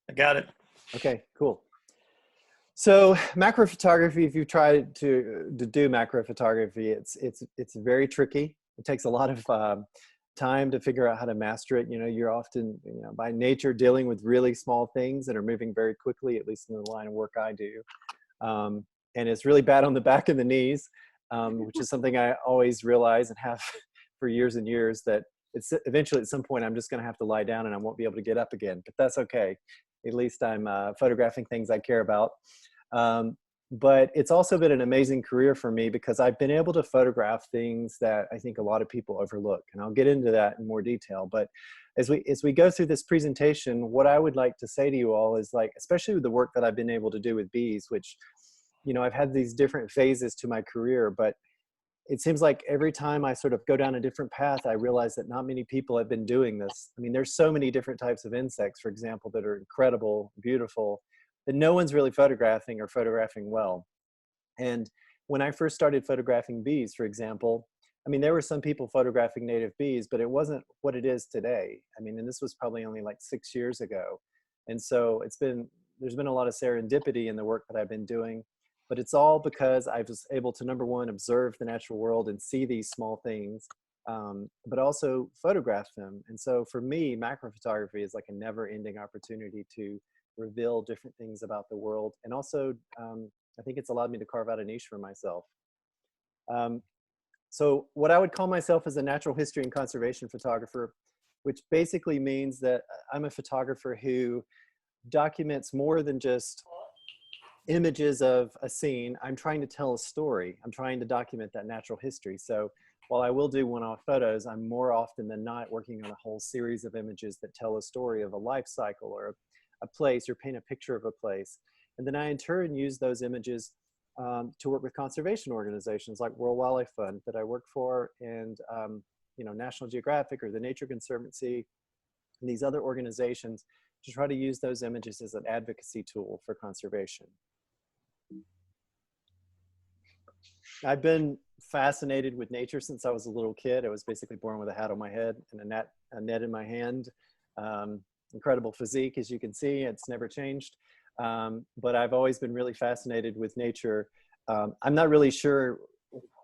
I got it. Okay, cool. So macro photography, if you try to do macro photography, it's very tricky. It takes a lot of time to figure out how to master it. You know, you're often, by nature dealing with really small things that are moving very quickly, at least in the line of work I do. And it's really bad on the back and the knees, which is something I always realize and have for years and years, that it's eventually at some point I'm just going to have to lie down and I won't be able to get up again. But that's okay. At least I'm photographing things I care about. But it's also been an amazing career for me because I've been able to photograph things that I think a lot of people overlook. And I'll get into that in more detail. But as we go through this presentation, what I would like to say to you all is, like, especially with the work that I've been able to do with bees, which, I've had these different phases to my career, but it seems like every time I sort of go down a different path, I realize that not many people have been doing this. I mean, there's so many different types of insects, for example, that are incredible, beautiful, that no one's really photographing or photographing well. And when I first started photographing bees, for example, I mean, there were some people photographing native bees, but it wasn't what it is today. I mean, and this was probably only like 6 years ago. And so there's been a lot of serendipity in the work that I've been doing, but it's all because I was able to, number one, observe the natural world and see these small things, but also photograph them. And so for me, macro photography is like a never ending opportunity to reveal different things about the world. And also, I think it's allowed me to carve out a niche for myself. So what I would call myself is a natural history and conservation photographer, which basically means that I'm a photographer who documents more than just images of a scene. I'm trying to tell a story. I'm trying to document that natural history. So while I will do one-off photos, I'm more often than not working on a whole series of images that tell a story of a life cycle or a place, or paint a picture of a place. And then I in turn use those images to work with conservation organizations like World Wildlife Fund that I work for, and National Geographic or the Nature Conservancy, and these other organizations, to try to use those images as an advocacy tool for conservation. I've been fascinated with nature since I was a little kid. I was basically born with a hat on my head and a net in my hand. Incredible physique, as you can see, it's never changed. But I've always been really fascinated with nature. I'm not really sure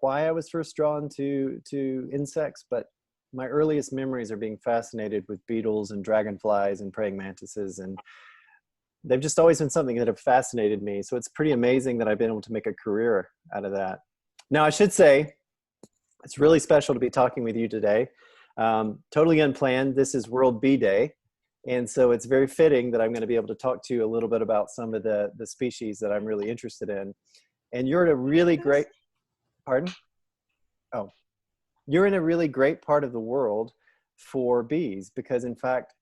why I was first drawn to insects, but my earliest memories are being fascinated with beetles and dragonflies and praying mantises, and they've just always been something that have fascinated me. So it's pretty amazing that I've been able to make a career out of that. Now, I should say, it's really special to be talking with you today. Totally unplanned. This is World Bee Day. And so it's very fitting that I'm going to be able to talk to you a little bit about some of the species that I'm really interested in. And you're in a really great, pardon? Oh, you're in a really great part of the world for bees, because in fact,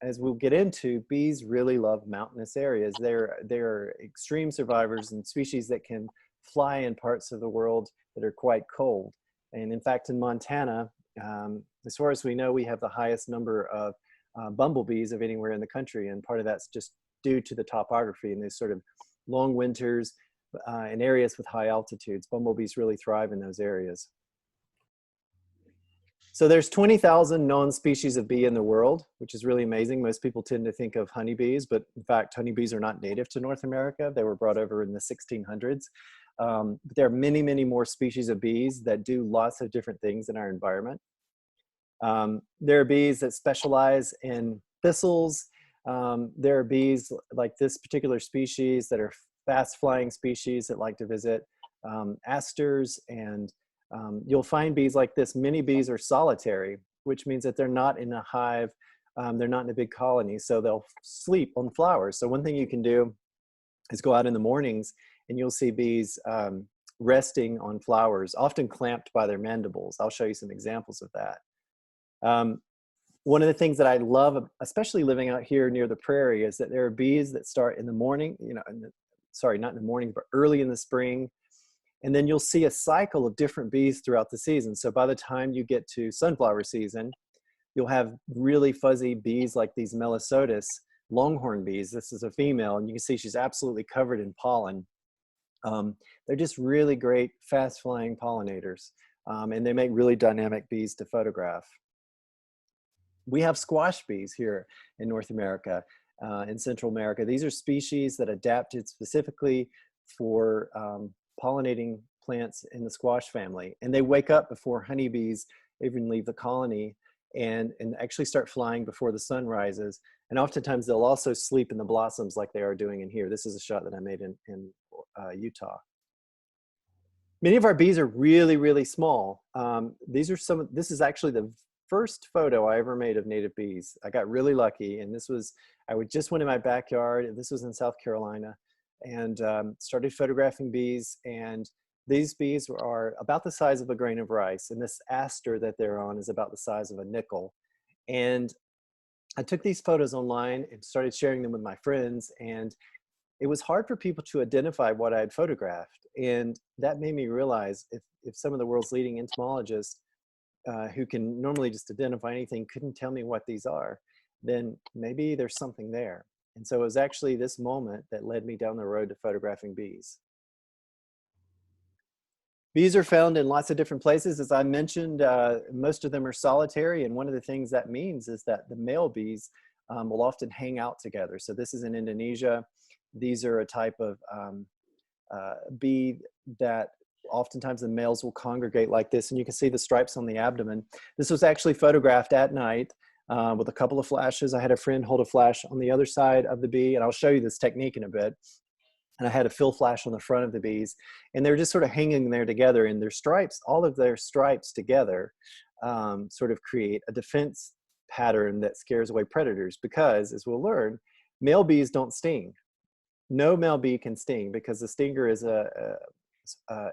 as we'll get into, bees really love mountainous areas. They're extreme survivors and species that can fly in parts of the world that are quite cold. And in fact, in Montana, as far as we know, we have the highest number of bumblebees of anywhere in the country. And part of that's just due to the topography and these sort of long winters in areas with high altitudes. Bumblebees really thrive in those areas. So there's 20,000 known species of bee in the world, which is really amazing. Most people tend to think of honeybees, but in fact, honeybees are not native to North America. They were brought over in the 1600s. But there are many, many more species of bees that do lots of different things in our environment. There are bees that specialize in thistles. There are bees like this particular species that are fast-flying species that like to visit asters, and you'll find bees like this. Many bees are solitary, which means that they're not in a hive, they're not in a big colony, so they'll sleep on flowers. So one thing you can do is go out in the mornings and you'll see bees resting on flowers, often clamped by their mandibles. I'll show you some examples of that. One of the things that I love, especially living out here near the prairie, is that there are bees that start in the morning, sorry, not in the morning, but early in the spring. And then you'll see a cycle of different bees throughout the season. So by the time you get to sunflower season, you'll have really fuzzy bees like these Melisotis longhorn bees. This is a female, and you can see she's absolutely covered in pollen. They're just really great, fast-flying pollinators, and they make really dynamic bees to photograph. We have squash bees here in North America, in Central America. These are species that adapted specifically for pollinating plants in the squash family. And they wake up before honeybees even leave the colony and actually start flying before the sun rises. And oftentimes they'll also sleep in the blossoms like they are doing in here. This is a shot that I made in Utah. Many of our bees are really, really small. This is actually the first photo I ever made of native bees. I got really lucky, and I just went in my backyard, and this was in South Carolina, and started photographing bees. And these bees are about the size of a grain of rice, and this aster that they're on is about the size of a nickel. And I took these photos online and started sharing them with my friends, and it was hard for people to identify what I had photographed. And that made me realize if some of the world's leading entomologists who can normally just identify anything couldn't tell me what these are, then maybe there's something there. And so it was actually this moment that led me down the road to photographing bees. Bees are found in lots of different places. As I mentioned, most of them are solitary. And one of the things that means is that the male bees will often hang out together. So this is in Indonesia. These are a type of bee that oftentimes the males will congregate like this. And you can see the stripes on the abdomen. This was actually photographed at night with a couple of flashes. I had a friend hold a flash on the other side of the bee, and I'll show you this technique in a bit. And I had a fill flash on the front of the bees, and they're just sort of hanging there together, and their stripes, all of their stripes together sort of create a defense pattern that scares away predators, because, as we'll learn, male bees don't sting. No male bee can sting because the stinger is an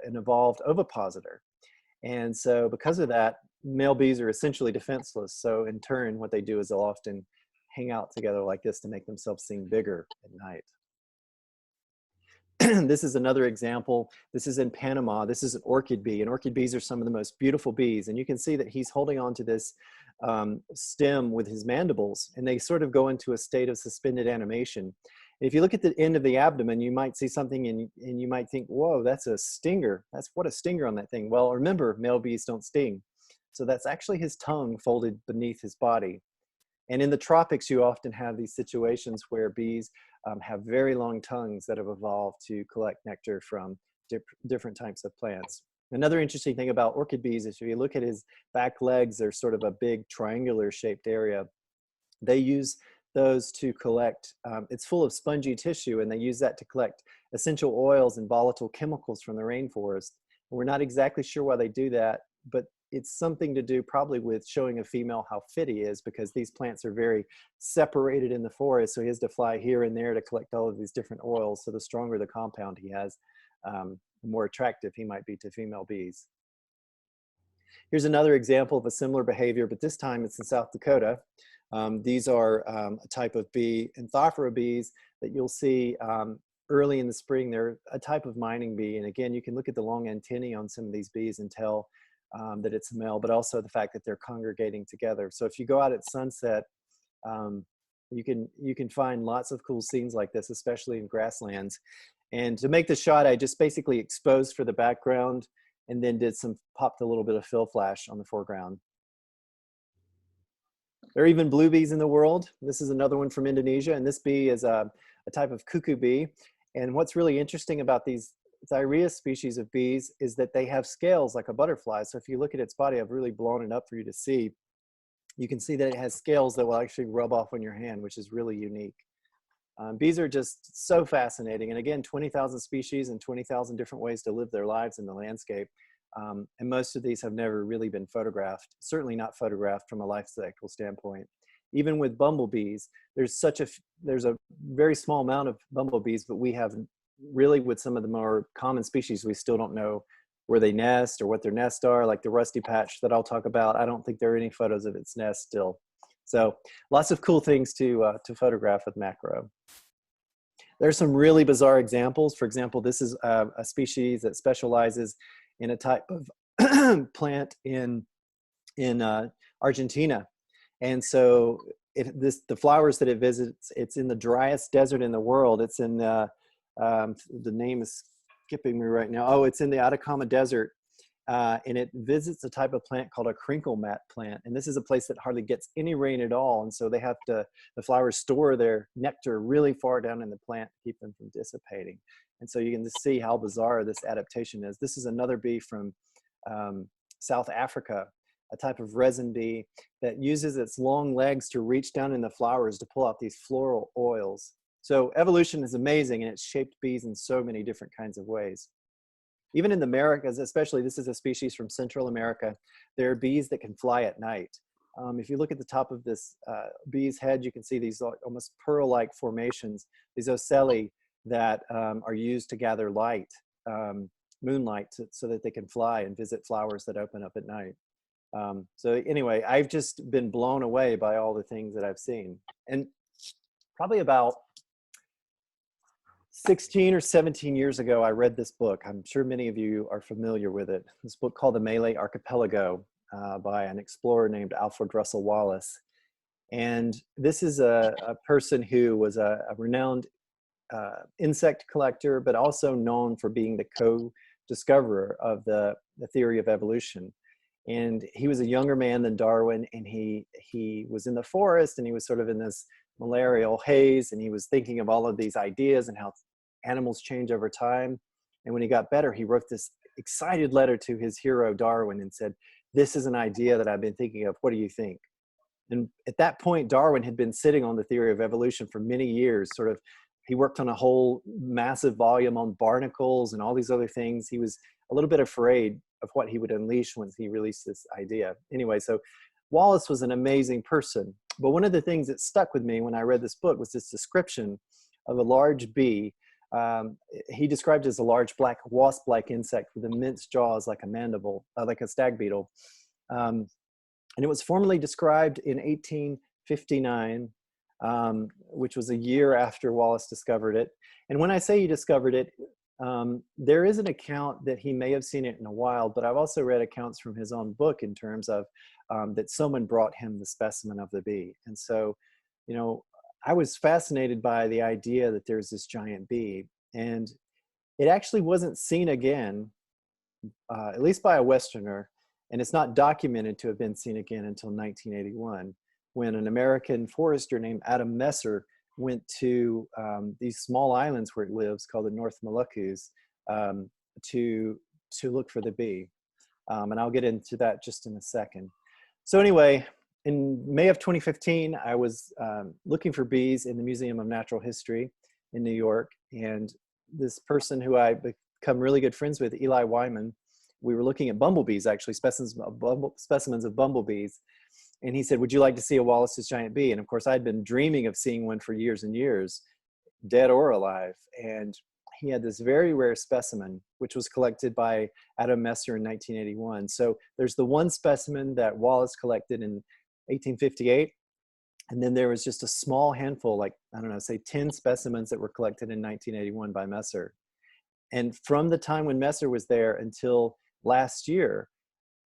evolved ovipositor. And so because of that, male bees are essentially defenseless. So in turn, what they do is they'll often hang out together like this to make themselves seem bigger at night. This is another example. This is in Panama. This is an orchid bee, and orchid bees are some of the most beautiful bees. And you can see that he's holding on to this stem with his mandibles, and they sort of go into a state of suspended animation. If you look at the end of the abdomen, you might see something and you might think, whoa, that's a stinger. What a stinger on that thing. Well, remember, male bees don't sting. So that's actually his tongue folded beneath his body. And in the tropics, you often have these situations where bees have very long tongues that have evolved to collect nectar from different types of plants. Another interesting thing about orchid bees is if you look at his back legs, they're sort of a big triangular shaped area. They use those to collect, it's full of spongy tissue, and they use that to collect essential oils and volatile chemicals from the rainforest. We're not exactly sure why they do that, but it's something to do probably with showing a female how fit he is, because these plants are very separated in the forest. So he has to fly here and there to collect all of these different oils. So the stronger the compound he has, the more attractive he might be to female bees. Here's another example of a similar behavior, but this time it's in South Dakota. These are a type of bee, Anthophora bees, that you'll see early in the spring. They're a type of mining bee. And again, you can look at the long antennae on some of these bees and tell that it's a male, but also the fact that they're congregating together. So if you go out at sunset, you can find lots of cool scenes like this, especially in grasslands. And to make the shot, I just basically exposed for the background and then popped a little bit of fill flash on the foreground. There are even blue bees in the world. This is another one from Indonesia, and this bee is a type of cuckoo bee. And what's really interesting about these Thyreus species of bees is that they have scales like a butterfly. So if you look at its body, I've really blown it up for you to see. You can see that it has scales that will actually rub off on your hand, which is really unique. Bees are just so fascinating. And again, 20,000 species and 20,000 different ways to live their lives in the landscape. And most of these have never really been photographed, certainly not photographed from a life cycle standpoint. Even with bumblebees, there's a very small amount of bumblebees, but we have really, with some of the more common species, we still don't know where they nest or what their nests are, like the rusty patch that I'll talk about. I don't think there are any photos of its nest still. So lots of cool things to photograph with macro. There's some really bizarre examples. For example, this is a species that specializes in a type of plant in Argentina. And so the flowers that it visits, it's in the driest desert in the world. It's in the name is skipping me right now. Oh, it's in the Atacama Desert. and it visits a type of plant called a crinkle mat plant. And this is a place that hardly gets any rain at all. And so the flowers store their nectar really far down in the plant to keep them from dissipating. And so you can just see how bizarre this adaptation is. This is another bee from South Africa, a type of resin bee that uses its long legs to reach down in the flowers to pull out these floral oils. So evolution is amazing, and it's shaped bees in so many different kinds of ways. Even in the Americas, especially, this is a species from Central America, there are bees that can fly at night. If you look at the top of this bee's head, you can see these almost pearl-like formations, these ocelli that are used to gather light, moonlight, so that they can fly and visit flowers that open up at night. So anyway, I've just been blown away by all the things that I've seen. And probably about 16 or 17 years ago, I read this book. I'm sure many of you are familiar with it. This book called The Malay Archipelago by an explorer named Alfred Russel Wallace. And this is a person who was a renowned insect collector, but also known for being the co-discoverer of the theory of evolution. And he was a younger man than Darwin, and he was in the forest, and he was sort of in this malarial haze, and he was thinking of all of these ideas and how animals change over time. And when he got better, he wrote this excited letter to his hero Darwin and said, "This is an idea that I've been thinking of. What do you think?" And at that point, Darwin had been sitting on the theory of evolution for many years. He worked on a whole massive volume on barnacles and all these other things. He was a little bit afraid of what he would unleash once he released this idea. Anyway, so Wallace was an amazing person. But one of the things that stuck with me when I read this book was this description of a large bee. He described it as a large black wasp-like insect with immense jaws like a mandible, like a stag beetle. And it was formally described in 1859, which was a year after Wallace discovered it. And when I say he discovered it, there is an account that he may have seen it in the wild, but I've also read accounts from his own book in terms of that someone brought him the specimen of the bee. And so, you know, I was fascinated by the idea that there's this giant bee, and it actually wasn't seen again, at least by a Westerner, and it's not documented to have been seen again until 1981, when an American forester named Adam Messer went to these small islands where it lives called the North Moluccas to look for the bee. And I'll get into that just in a second. So anyway, in May of 2015, I was looking for bees in the Museum of Natural History in New York. And this person who I become really good friends with, Eli Wyman, we were looking at bumblebees, actually, specimens of bumblebees. And he said, "Would you like to see a Wallace's giant bee?" And of course, I'd been dreaming of seeing one for years and years, dead or alive. And he had this very rare specimen, which was collected by Adam Messer in 1981. So there's the one specimen that Wallace collected in 1858. And then there was just a small handful, like, I don't know, say 10 specimens that were collected in 1981 by Messer. And from the time when Messer was there until last year,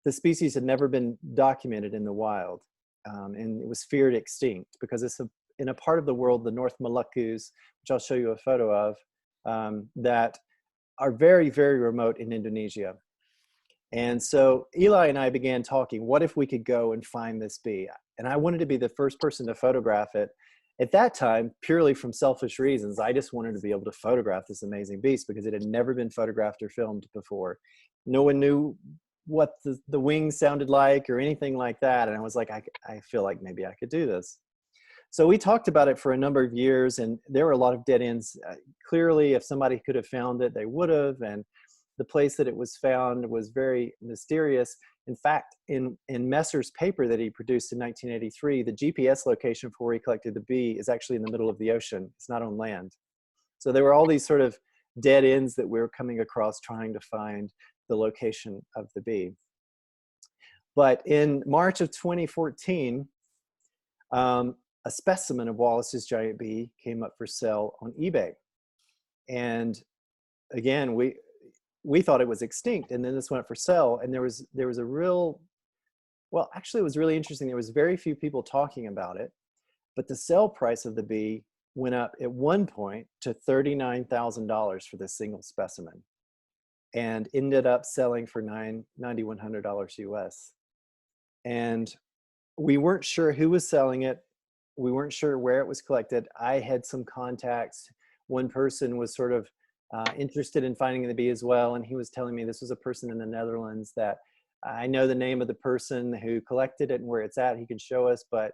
the species had never been documented in the wild. And it was feared extinct because it's in a part of the world, the North Moluccas, which I'll show you a photo of, that are very, very remote in Indonesia. And so Eli and I began talking, what if we could go and find this bee? And I wanted to be the first person to photograph it. At that time, purely from selfish reasons, I just wanted to be able to photograph this amazing beast because it had never been photographed or filmed before. No one knew what the wings sounded like or anything like that. And I was like, I feel like maybe I could do this. So we talked about it for a number of years, and there were a lot of dead ends. Clearly, if somebody could have found it, they would have. And the place that it was found was very mysterious. In fact, in Messer's paper that he produced in 1983, the GPS location for where he collected the bee is actually in the middle of the ocean. It's not on land. So there were all these sort of dead ends that we were coming across trying to find the location of the bee. But in March of 2014, a specimen of Wallace's giant bee came up for sale on eBay. And again, we thought it was extinct, and then this went for sale, and there was a real, well, actually it was really interesting. There was very few people talking about it, but the sale price of the bee went up at one point to $39,000 for this single specimen. and ended up selling for $9,100 US. And we weren't sure who was selling it. We weren't sure where it was collected. I had some contacts. One person was sort of interested in finding the bee as well, and he was telling me this was a person in the Netherlands that I know the name of the person who collected it and where it's at. He can show us, but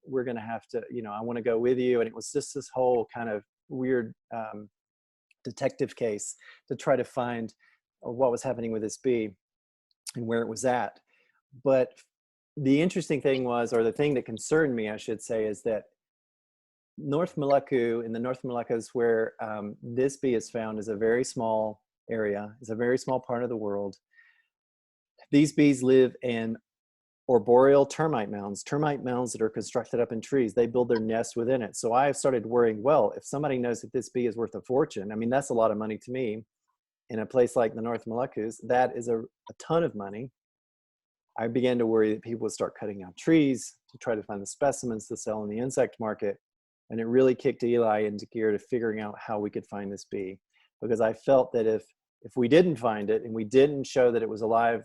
we're going to have to, I want to go with you. And it was just this whole kind of weird detective case to try to find what was happening with this bee and where it was at. But the interesting thing was, or the thing that concerned me, I should say, is that North Maluku, in the North Moluccas, where this bee is found, is a very small area. It's a very small part of the world. These bees live in arboreal termite mounds that are constructed up in trees. They build their nest within it. So I started worrying, well, if somebody knows that this bee is worth a fortune, I mean, that's a lot of money to me. In a place like the North Moluccas, that is a ton of money. I began to worry that people would start cutting down trees to try to find the specimens to sell in the insect market. And it really kicked Eli into gear to figuring out how we could find this bee. Because I felt that if we didn't find it and we didn't show that it was alive,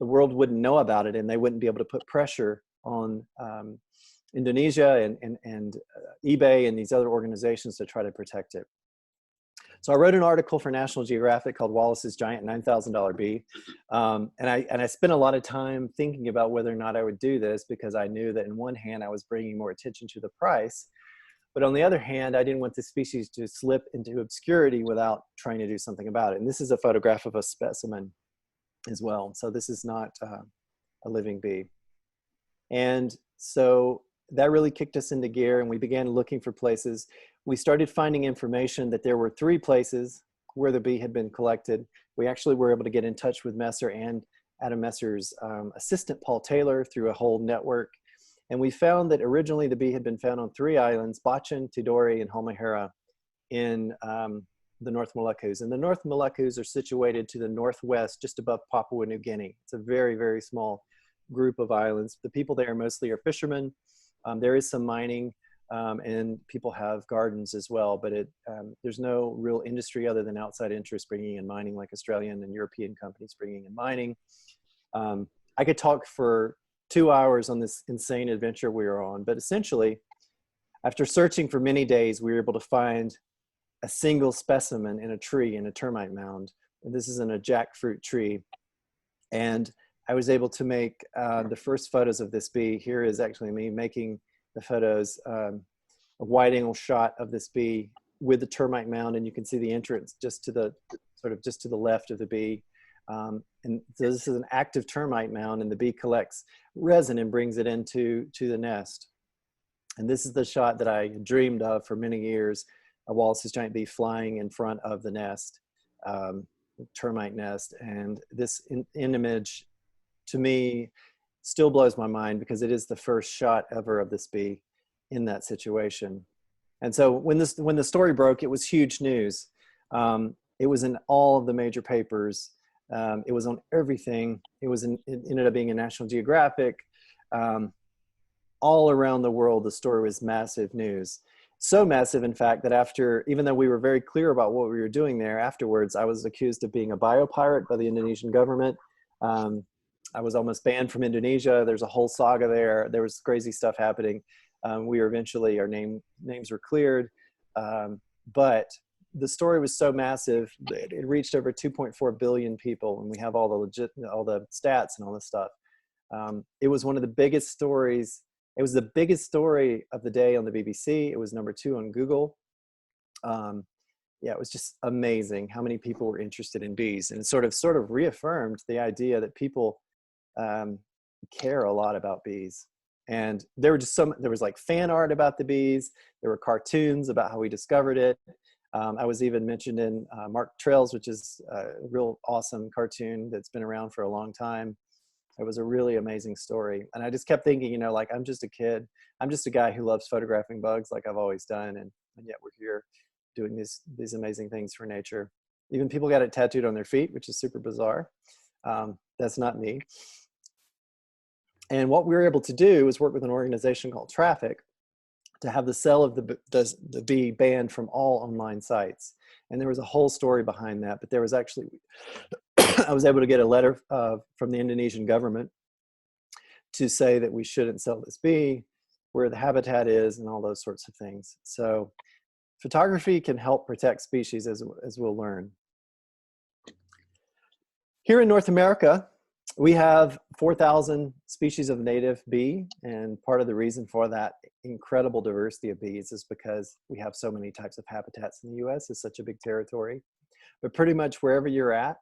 the world wouldn't know about it, and they wouldn't be able to put pressure on Indonesia and eBay and these other organizations to try to protect it. So I wrote an article for National Geographic called Wallace's Giant $9,000 Bee. And I spent a lot of time thinking about whether or not I would do this, because I knew that in one hand I was bringing more attention to the price, but on the other hand, I didn't want the species to slip into obscurity without trying to do something about it. And this is a photograph of a specimen as well. So this is not a living bee. And so that really kicked us into gear, and we began looking for places. We started finding information that there were 3 places where the bee had been collected. We actually were able to get in touch with Messer and Adam Messer's assistant, Paul Taylor, through a whole network. And we found that originally the bee had been found on 3 islands, Bachin, Tidore, and Halmahera, in the North Moluccas. And the North Moluccas are situated to the northwest, just above Papua New Guinea. It's a very, very small group of islands. The people there mostly are fishermen. There is some mining, and people have gardens as well, but there's no real industry other than outside interest bringing in mining, like Australian and European companies bringing in mining. I could talk for 2 hours on this insane adventure we were on, but essentially, after searching for many days, we were able to find a single specimen in a tree, in a termite mound. And this is in a jackfruit tree. And I was able to make the first photos of this bee. Here is actually me making the photos, a wide angle shot of this bee with the termite mound. And you can see the entrance just to the left of the bee. And so this is an active termite mound, and the bee collects resin and brings it into the nest. And this is the shot that I dreamed of for many years, a Wallace's giant bee flying in front of the nest, termite nest. And this image, to me, still blows my mind, because it is the first shot ever of this bee in that situation. And so when the story broke, it was huge news. It was in all of the major papers. It was on everything. It ended up being in National Geographic. All around the world, the story was massive news. So massive, in fact, that even though we were very clear about what we were doing there, afterwards, I was accused of being a biopirate by the Indonesian government. I was almost banned from Indonesia. There's a whole saga there. There was crazy stuff happening. We were eventually, our names were cleared. But the story was so massive, it reached over 2.4 billion people, and we have all the stats and all this stuff. It was one of the biggest stories. It was the biggest story of the day on the BBC. It was number 2 on Google. Yeah, it was just amazing how many people were interested in bees, and it sort of reaffirmed the idea that people care a lot about bees. And there was like fan art about the bees. There were cartoons about how we discovered it. I was even mentioned in Mark Trails, which is a real awesome cartoon that's been around for a long time. It was a really amazing story. And I just kept thinking, like, I'm just a kid. I'm just a guy who loves photographing bugs like I've always done. And yet we're here doing these amazing things for nature. Even people got it tattooed on their feet, which is super bizarre. That's not me. And what we were able to do is work with an organization called Traffic to have the cell of the bee banned from all online sites. And there was a whole story behind that, but there was actually, I was able to get a letter from the Indonesian government to say that we shouldn't sell this bee, where the habitat is, and all those sorts of things. So photography can help protect species, as we'll learn. Here in North America, we have 4,000 species of native bee, and part of the reason for that incredible diversity of bees is because we have so many types of habitats in the US. It's such a big territory. But pretty much wherever you're at,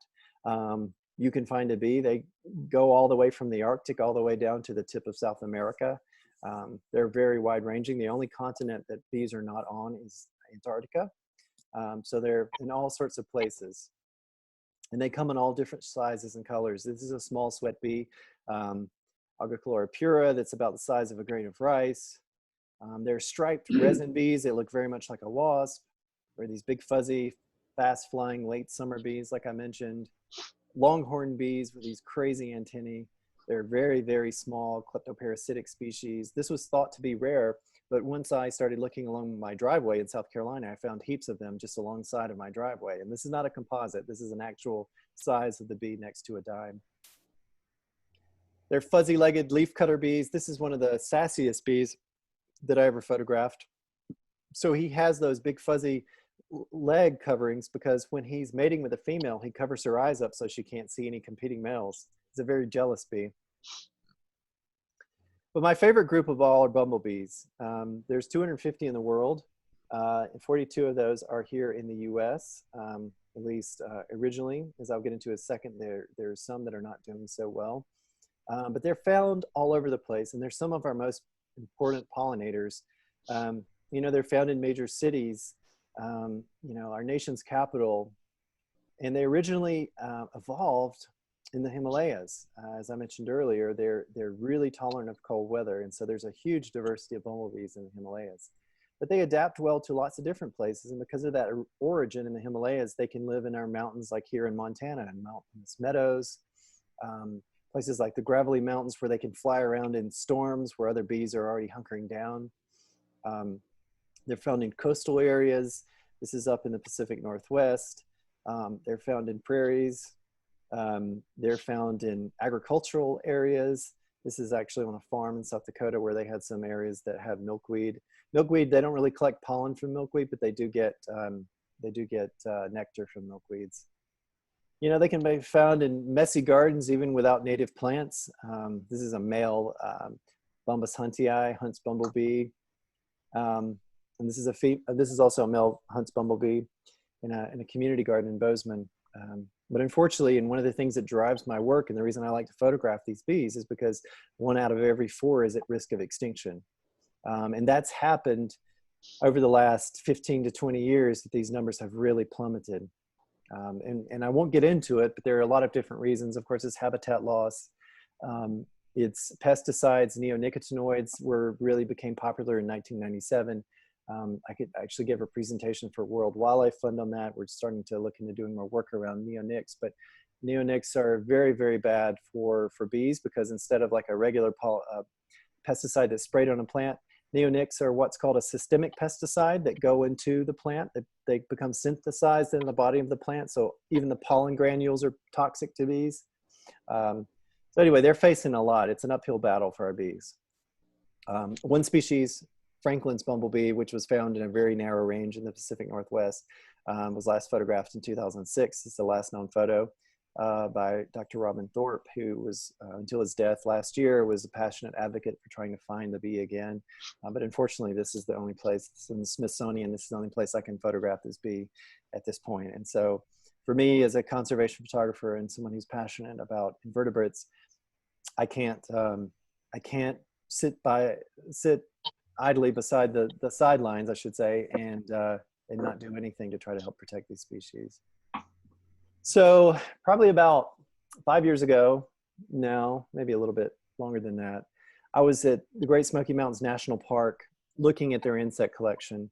you can find a bee. They go all the way from the Arctic all the way down to the tip of South America. They're very wide-ranging. The only continent that bees are not on is Antarctica. So they're in all sorts of places. And they come in all different sizes and colors. This is a small sweat bee, Agricola pura, that's about the size of a grain of rice. They're striped resin bees. They look very much like a wasp. Or these big fuzzy, fast-flying late summer bees, like I mentioned. Longhorn bees with these crazy antennae. They're very, very small kleptoparasitic species. This was thought to be rare, but once I started looking along my driveway in South Carolina, I found heaps of them just alongside of my driveway. And this is not a composite. This is an actual size of the bee next to a dime. They're fuzzy-legged leafcutter bees. This is one of the sassiest bees that I ever photographed. So he has those big fuzzy leg coverings because when he's mating with a female, he covers her eyes up so she can't see any competing males. He's a very jealous bee. But my favorite group of all are bumblebees. There's 250 in the world. 42 of those are here in the US, at least originally. As I'll get into in a second, there's some that are not doing so well. But they're found all over the place, and they're some of our most important pollinators. You know, they're found in major cities, you know, our nation's capital, and they originally evolved in the Himalayas. As I mentioned earlier, they're really tolerant of cold weather, and so there's a huge diversity of bumblebees in the Himalayas. But they adapt well to lots of different places, and because of that origin in the Himalayas, they can live in our mountains, like here in Montana, and mountainous meadows, places like the gravelly mountains where they can fly around in storms where other bees are already hunkering down. They're found in coastal areas. This is up in the Pacific Northwest. They're found in prairies. They're found in agricultural areas. This is actually on a farm in South Dakota where they had some areas that have milkweed. Milkweed, they don't really collect pollen from milkweed, but they do get nectar from milkweeds. You know, they can be found in messy gardens even without native plants. This is a male Bombus huntii, Hunt's bumblebee. And this is also a male Hunt's bumblebee in a community garden in Bozeman. But unfortunately, and one of the things that drives my work and the reason I like to photograph these bees is because 1 out of every 4 is at risk of extinction. And that's happened over the last 15 to 20 years that these numbers have really plummeted. And I won't get into it, but there are a lot of different reasons. Of course, it's habitat loss. It's pesticides, neonicotinoids really became popular in 1997. I could actually give a presentation for World Wildlife Fund on that. We're starting to look into doing more work around neonics, but neonics are very, very bad for bees because instead of like a regular pesticide that's sprayed on a plant, neonics are what's called a systemic pesticide that go into the plant. They become synthesized in the body of the plant, so even the pollen granules are toxic to bees. So anyway, they're facing a lot. It's an uphill battle for our bees. One species, Franklin's bumblebee, which was found in a very narrow range in the Pacific Northwest, was last photographed in 2006. It's the last known photo by Dr. Robin Thorpe, who was, until his death last year, was a passionate advocate for trying to find the bee again. But unfortunately, this is the only place, it's in the Smithsonian, this is the only place I can photograph this bee at this point. And so for me, as a conservation photographer and someone who's passionate about invertebrates, I can't sit idly beside the sidelines, I should say, and not do anything to try to help protect these species. So probably about 5 years ago now, maybe a little bit longer than that, I was at the Great Smoky Mountains National Park looking at their insect collection.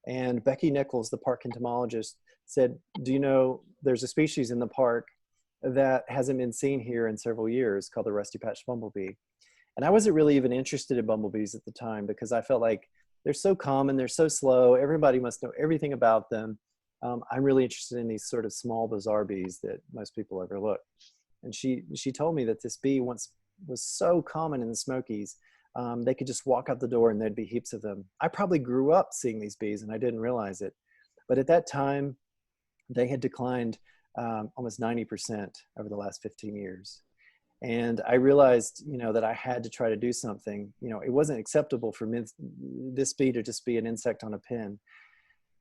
And Becky Nichols, the park entomologist, said, do you know there's a species in the park that hasn't been seen here in several years called the rusty-patched bumblebee? And I wasn't really even interested in bumblebees at the time because I felt like they're so common, they're so slow, everybody must know everything about them. I'm really interested in these sort of small, bizarre bees that most people overlook. And she told me that this bee once was so common in the Smokies, they could just walk out the door and there'd be heaps of them. I probably grew up seeing these bees and I didn't realize it. But at that time, they had declined almost 90% over the last 15 years. And I realized, that I had to try to do something. It wasn't acceptable for this bee to just be an insect on a pin.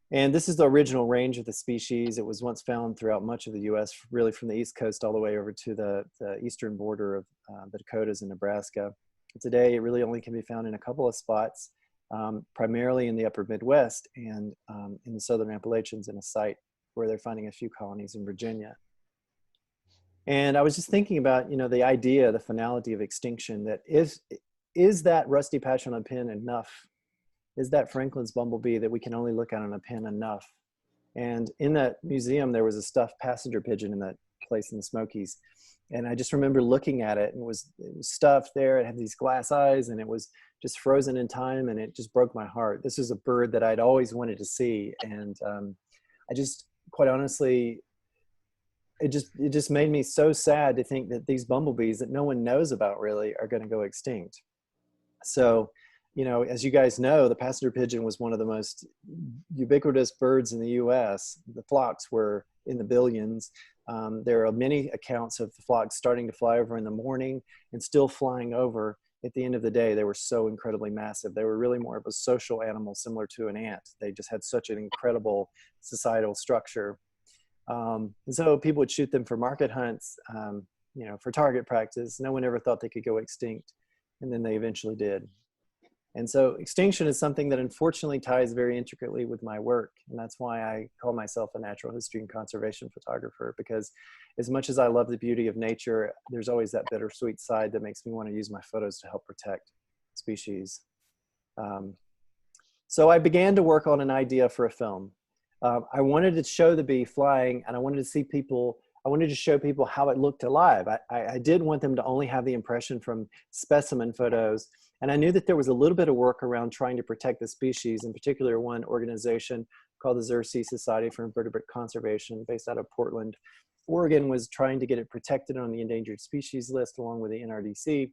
And this is the original range of the species. It was once found throughout much of the US, really from the East Coast all the way over to the eastern border of the Dakotas and Nebraska. Today, it really only can be found in a couple of spots, primarily in the upper Midwest and in the southern Appalachians, in a site where they're finding a few colonies in Virginia. And I was just thinking about, the idea, the finality of extinction, that is that rusty patch on a pin enough? Is that Franklin's bumblebee that we can only look at on a pin enough? And in that museum, there was a stuffed passenger pigeon in that place in the Smokies. And I just remember looking at it, and it was stuffed there. It had these glass eyes, and it was just frozen in time, and it just broke my heart. This is a bird that I'd always wanted to see. And I just, quite honestly, it just made me so sad to think that these bumblebees that no one knows about really are going to go extinct. So, as you guys know, the passenger pigeon was one of the most ubiquitous birds in the US. The flocks were in the billions. There are many accounts of the flocks starting to fly over in the morning and still flying over at the end of the day. They were so incredibly massive. They were really more of a social animal, similar to an ant. They just had such an incredible societal structure. And so people would shoot them for market hunts, for target practice. No one ever thought they could go extinct. And then they eventually did. And so extinction is something that unfortunately ties very intricately with my work. And that's why I call myself a natural history and conservation photographer, because as much as I love the beauty of nature, there's always that bittersweet side that makes me want to use my photos to help protect species. So I began to work on an idea for a film. I wanted to show the bee flying, and I wanted to show people how it looked alive. I did want them to only have the impression from specimen photos. And I knew that there was a little bit of work around trying to protect the species, in particular one organization called the Xerces Society for Invertebrate Conservation, based out of Portland, Oregon, was trying to get it protected on the endangered species list along with the NRDC.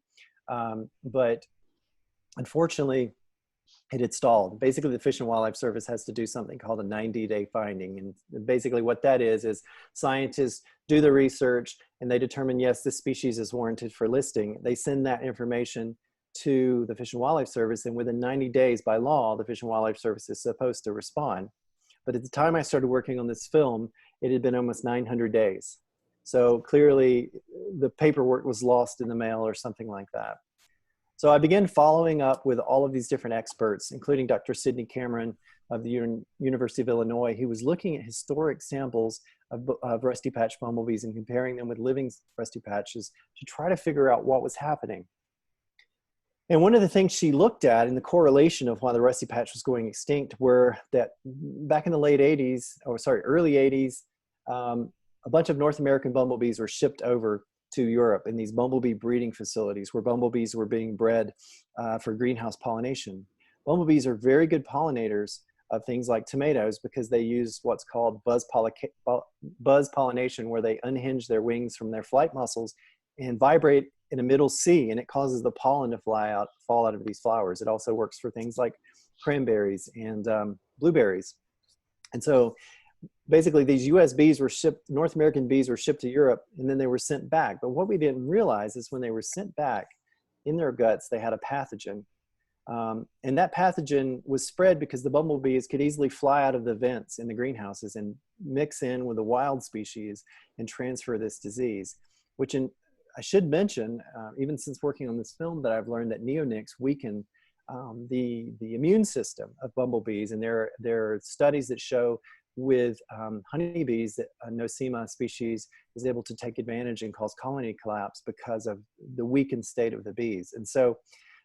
But unfortunately, it had stalled. Basically, the Fish and Wildlife Service has to do something called a 90-day finding. And basically what that is scientists do the research and they determine, yes, this species is warranted for listing. They send that information to the Fish and Wildlife Service, and within 90 days by law, the Fish and Wildlife Service is supposed to respond. But at the time I started working on this film, it had been almost 900 days. So clearly the paperwork was lost in the mail or something like that. So I began following up with all of these different experts, including Dr. Sidney Cameron of the University of Illinois. He was looking at historic samples of rusty patch bumblebees and comparing them with living rusty patches to try to figure out what was happening. And one of the things she looked at in the correlation of why the rusty patch was going extinct were that back in the early 80s, a bunch of North American bumblebees were shipped over to Europe in these bumblebee breeding facilities where bumblebees were being bred for greenhouse pollination. Bumblebees are very good pollinators of things like tomatoes because they use what's called buzz pollination, where they unhinge their wings from their flight muscles and vibrate in a middle C, and it causes the pollen to fall out of these flowers. It also works for things like cranberries and blueberries. And so basically these US bees were shipped, North American bees were shipped to Europe, and then they were sent back. But what we didn't realize is when they were sent back, in their guts, they had a pathogen. And that pathogen was spread because the bumblebees could easily fly out of the vents in the greenhouses and mix in with the wild species and transfer this disease, which I should mention, even since working on this film, that I've learned that neonics weaken the immune system of bumblebees. And there are studies that show with honeybees that a Nosema species is able to take advantage and cause colony collapse because of the weakened state of the bees. And so,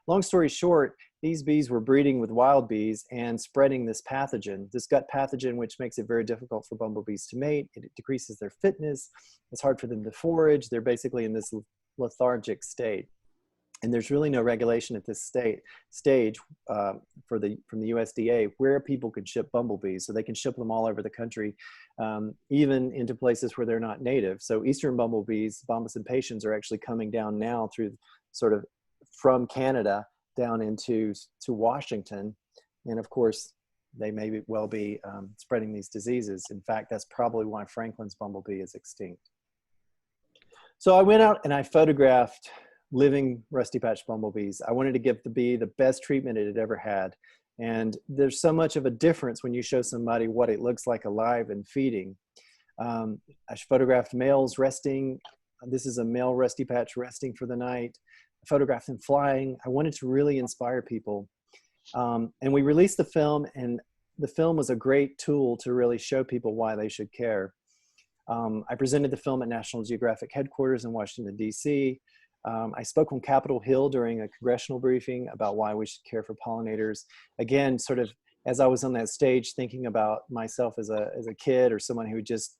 long story short, these bees were breeding with wild bees and spreading this pathogen, this gut pathogen, which makes it very difficult for bumblebees to mate. It decreases their fitness. It's hard for them to forage. They're basically in this lethargic state. And there's really no regulation at this stage from the USDA where people could ship bumblebees. So they can ship them all over the country, even into places where they're not native. So eastern bumblebees, Bombus impatiens, are actually coming down now through sort of from Canada down into Washington. And of course, they may well be spreading these diseases. In fact, that's probably why Franklin's bumblebee is extinct. So I went out and I photographed living rusty patch bumblebees. I wanted to give the bee the best treatment it had ever had. And there's so much of a difference when you show somebody what it looks like alive and feeding. I photographed males resting. This is a male rusty patch resting for the night. I photographed them flying. I wanted to really inspire people. And we released the film, and the film was a great tool to really show people why they should care. I presented the film at National Geographic headquarters in Washington, D.C. I spoke on Capitol Hill during a congressional briefing about why we should care for pollinators. Again, sort of as I was on that stage thinking about myself as a kid or someone who just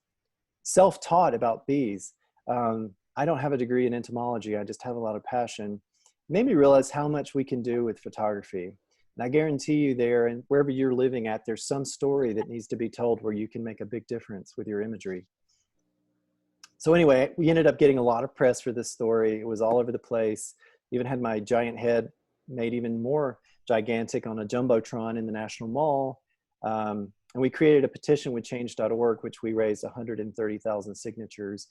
self-taught about bees. I don't have a degree in entomology. I just have a lot of passion. It made me realize how much we can do with photography. And I guarantee you there, and wherever you're living at, there's some story that needs to be told where you can make a big difference with your imagery. So anyway, we ended up getting a lot of press for this story. It was all over the place. Even had my giant head made even more gigantic on a jumbotron in the National Mall. And we created a petition with change.org, which we raised 130,000 signatures.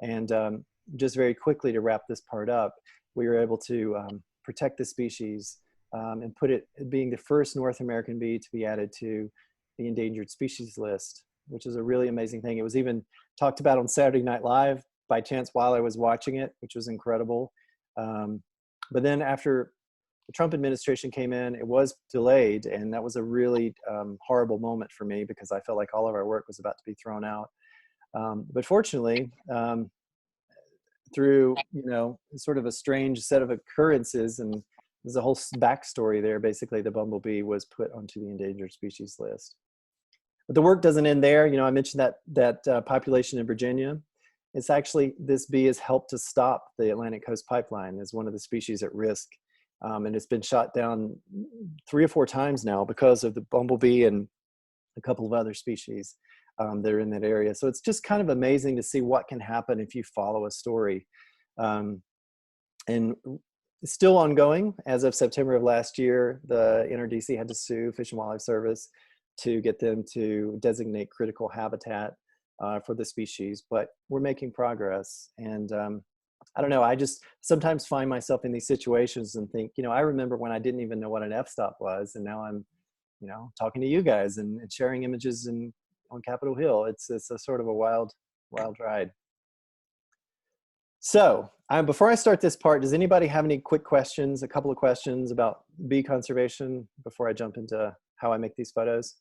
And just very quickly to wrap this part up, we were able to protect the species and put it being the first North American bee to be added to the endangered species list, which is a really amazing thing. It was even talked about on Saturday Night Live by chance while I was watching it, which was incredible. But then after the Trump administration came in, it was delayed, and that was a really horrible moment for me because I felt like all of our work was about to be thrown out. But fortunately, through sort of a strange set of occurrences, and there's a whole backstory there. Basically, the bumblebee was put onto the endangered species list. But the work doesn't end there. I mentioned that population in Virginia. It's actually, this bee has helped to stop the Atlantic Coast Pipeline as one of the species at risk. And it's been shot down 3 or 4 times now because of the bumblebee and a couple of other species that are in that area. So it's just kind of amazing to see what can happen if you follow a story. And it's still ongoing. As of September of last year, the NRDC had to sue Fish and Wildlife Service to get them to designate critical habitat for the species, but we're making progress. And I don't know, I just sometimes find myself in these situations and think, I remember when I didn't even know what an f-stop was, and now I'm, talking to you guys and sharing images on Capitol Hill. It's a sort of a wild ride. So before I start this part, does anybody have any quick questions, a couple of questions about bee conservation before I jump into how I make these photos?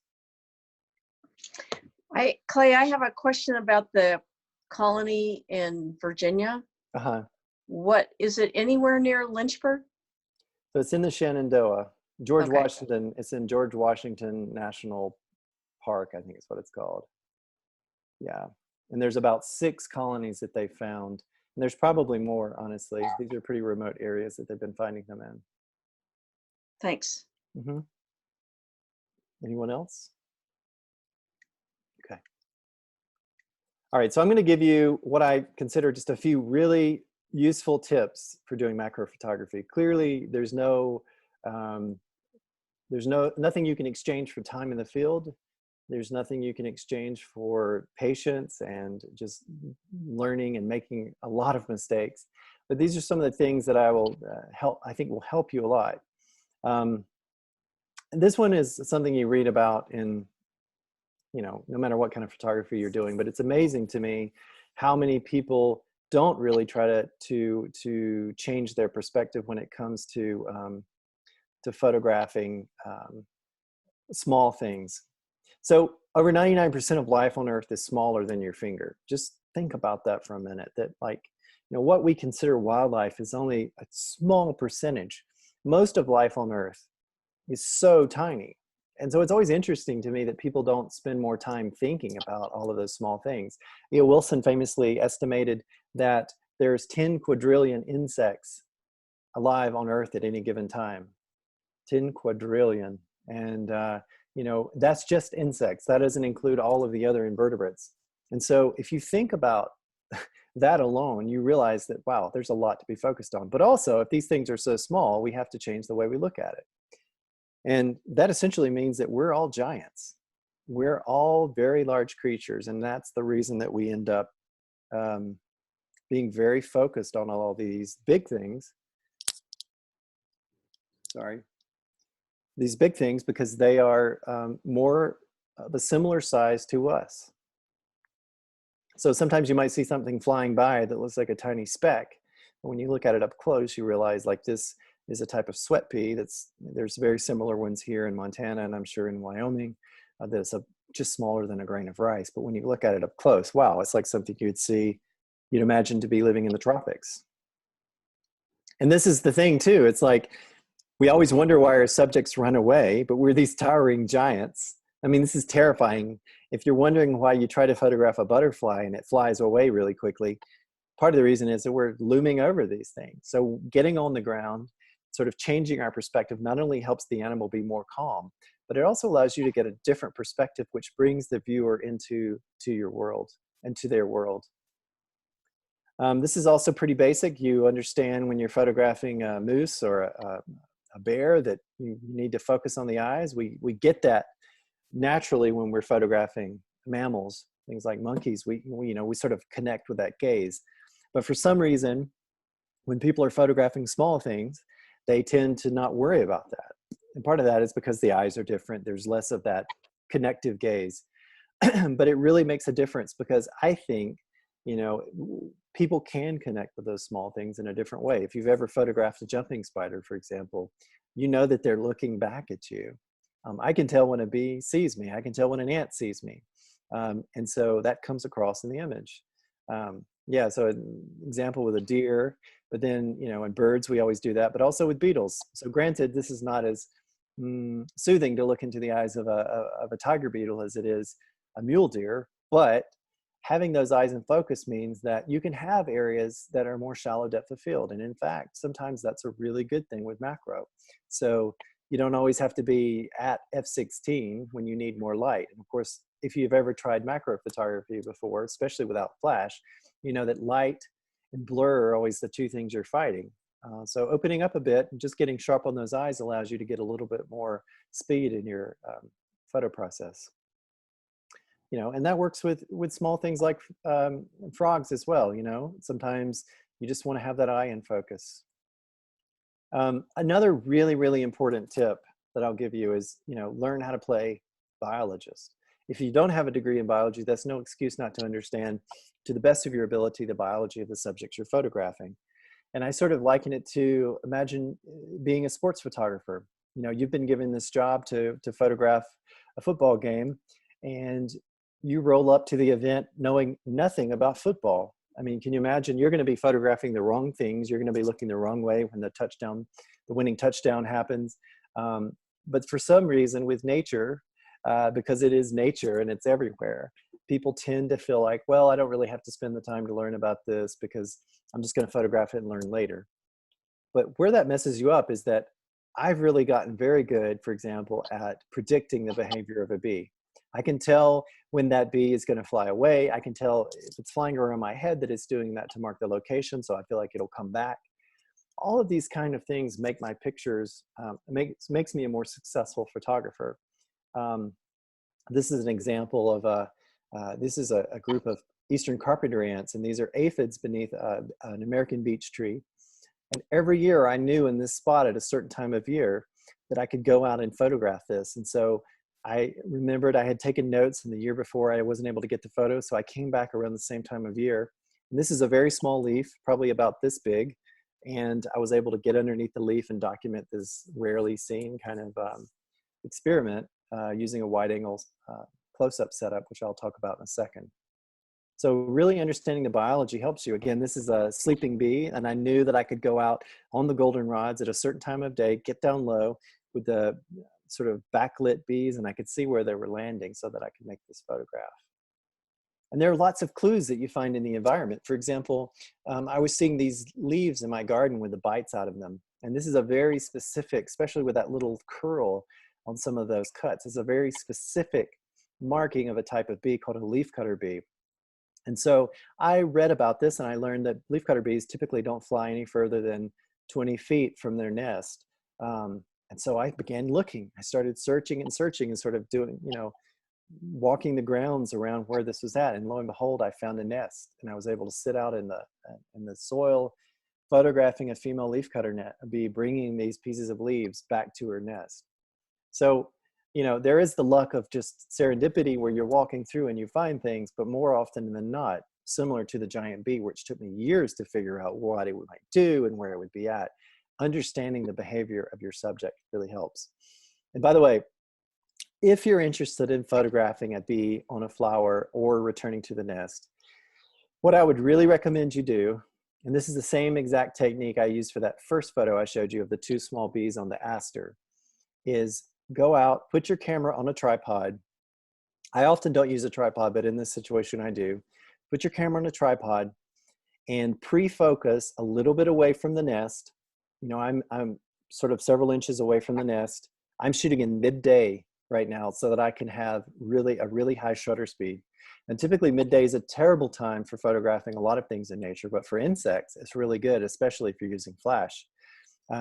Clay, I have a question about the colony in Virginia. What is it, anywhere near Lynchburg? So it's in the Shenandoah. George Okay. Washington, it's in George Washington National Park, I think is what it's called. Yeah. And there's about 6 colonies that they found. And there's probably more, honestly. These are pretty remote areas that they've been finding them in. Thanks. Mm-hmm. Anyone else? Okay. All right, so I'm going to give you what I consider just a few really useful tips for doing macro photography. Clearly, there's nothing you can exchange for time in the field. There's nothing you can exchange for patience and just learning and making a lot of mistakes. But these are some of the things that I think will help you a lot. And this one is something you read about in, no matter what kind of photography you're doing, but it's amazing to me how many people don't really try to change their perspective when it comes to photographing small things. So over 99% of life on Earth is smaller than your finger. Just think about that for a minute, that what we consider wildlife is only a small percentage. Most of life on Earth is so tiny. And so it's always interesting to me that people don't spend more time thinking about all of those small things. Wilson famously estimated that there's 10 quadrillion insects alive on Earth at any given time. 10 quadrillion. And, you know, that's just insects. That doesn't include all of the other invertebrates. And so if you think about that alone, you realize that, wow, there's a lot to be focused on. But also, if these things are so small, we have to change the way we look at it. And that essentially means that we're all giants. We're all very large creatures. And that's the reason that we end up being very focused on all these big things. Sorry. These big things, because they are more of a similar size to us. So sometimes you might see something flying by that looks like a tiny speck. But when you look at it up close, you realize like this is a type of sweat pea. There's very similar ones here in Montana, and I'm sure in Wyoming, that's just smaller than a grain of rice. But when you look at it up close, wow, it's like something you'd imagine to be living in the tropics. And this is the thing too. It's like, we always wonder why our subjects run away, but we're these towering giants. I mean, this is terrifying. If you're wondering why you try to photograph a butterfly and it flies away really quickly, part of the reason is that we're looming over these things. So getting on the ground, sort of changing our perspective, not only helps the animal be more calm, but it also allows you to get a different perspective, which brings the viewer into your world and to their world. This is also pretty basic. You understand when you're photographing a moose or a bear that you need to focus on the eyes. We get that naturally when we're photographing mammals, things like monkeys. We sort of connect with that gaze. But for some reason, when people are photographing small things, they tend to not worry about that. And part of that is because the eyes are different. There's less of that connective gaze. But it really makes a difference, because I think, you know, people can connect with those small things in a different way. If you've ever photographed a jumping spider, for example, you know that they're looking back at you. I can tell when a bee sees me. I can tell when an ant sees me. And so that comes across in the image. Yeah, so an example with a deer, but then, you know, in birds, we always do that, but also with beetles. So granted, this is not as soothing to look into the eyes of a tiger beetle as it is a mule deer, but having those eyes in focus means that you can have areas that are more shallow depth of field. And in fact, sometimes that's a really good thing with macro. So you don't always have to be at f/16 when you need more light. And of course, if you've ever tried macro photography before, especially without flash, you know that light and blur are always the two things you're fighting. So opening up a bit and just getting sharp on those eyes allows you to get a little bit more speed in your photo process. You know, and that works with small things like frogs as well. You know, sometimes you just want to have that eye in focus. Another really, really important tip that I'll give you is, you know, learn how to play biologist. If you don't have a degree in biology, that's no excuse not to understand, to the best of your ability, the biology of the subjects you're photographing. And I sort of liken it to, imagine being a sports photographer. You know, you've been given this job to photograph a football game, and you roll up to the event knowing nothing about football. I mean, can you imagine? You're going to be photographing the wrong things. You're going to be looking the wrong way when the winning touchdown happens. But for some reason with nature, because it is nature and it's everywhere, people tend to feel like, well, I don't really have to spend the time to learn about this because I'm just going to photograph it and learn later. But where that messes you up is that I've really gotten very good, for example, at predicting the behavior of a bee. I can tell when that bee is going to fly away. I can tell if it's flying around my head that it's doing that to mark the location, so I feel like it'll come back. All of these kind of things make my pictures, makes me a more successful photographer. This is an example of this is a group of eastern carpenter ants, and these are aphids beneath an American beech tree. And every year I knew in this spot at a certain time of year that I could go out and photograph this. And so I remembered I had taken notes, and the year before I wasn't able to get the photo. So I came back around the same time of year. And this is a very small leaf, probably about this big. And I was able to get underneath the leaf and document this rarely seen kind of experiment using a wide angle close-up setup, which I'll talk about in a second. So really understanding the biology helps you. Again, this is a sleeping bee, and I knew that I could go out on the goldenrods at a certain time of day, get down low with the sort of backlit bees, and I could see where they were landing so that I could make this photograph. And there are lots of clues that you find in the environment. For example, I was seeing these leaves in my garden with the bites out of them. And this is a very specific, especially with that little curl on some of those cuts, it's a very specific marking of a type of bee called a leafcutter bee. And so I read about this and I learned that leafcutter bees typically don't fly any further than 20 feet from their nest. And so I began looking. I started searching and sort of doing, walking the grounds around where this was at. And lo and behold, I found a nest, and I was able to sit out in the soil, photographing a female leafcutter bee bringing these pieces of leaves back to her nest. So, there is the luck of just serendipity where you're walking through and you find things, but more often than not, similar to the giant bee, which took me years to figure out what it might do and where it would be at, understanding the behavior of your subject really helps. And by the way, if you're interested in photographing a bee on a flower or returning to the nest, what I would really recommend you do, and this is the same exact technique I used for that first photo I showed you of the two small bees on the aster, is go out, put your camera on a tripod. I often don't use a tripod, but in this situation I do. Put your camera on a tripod and pre-focus a little bit away from the nest. I'm sort of several inches away from the nest. I'm shooting in midday right now so that I can have a really high shutter speed. And typically midday is a terrible time for photographing a lot of things in nature, but for insects, it's really good, especially if you're using flash,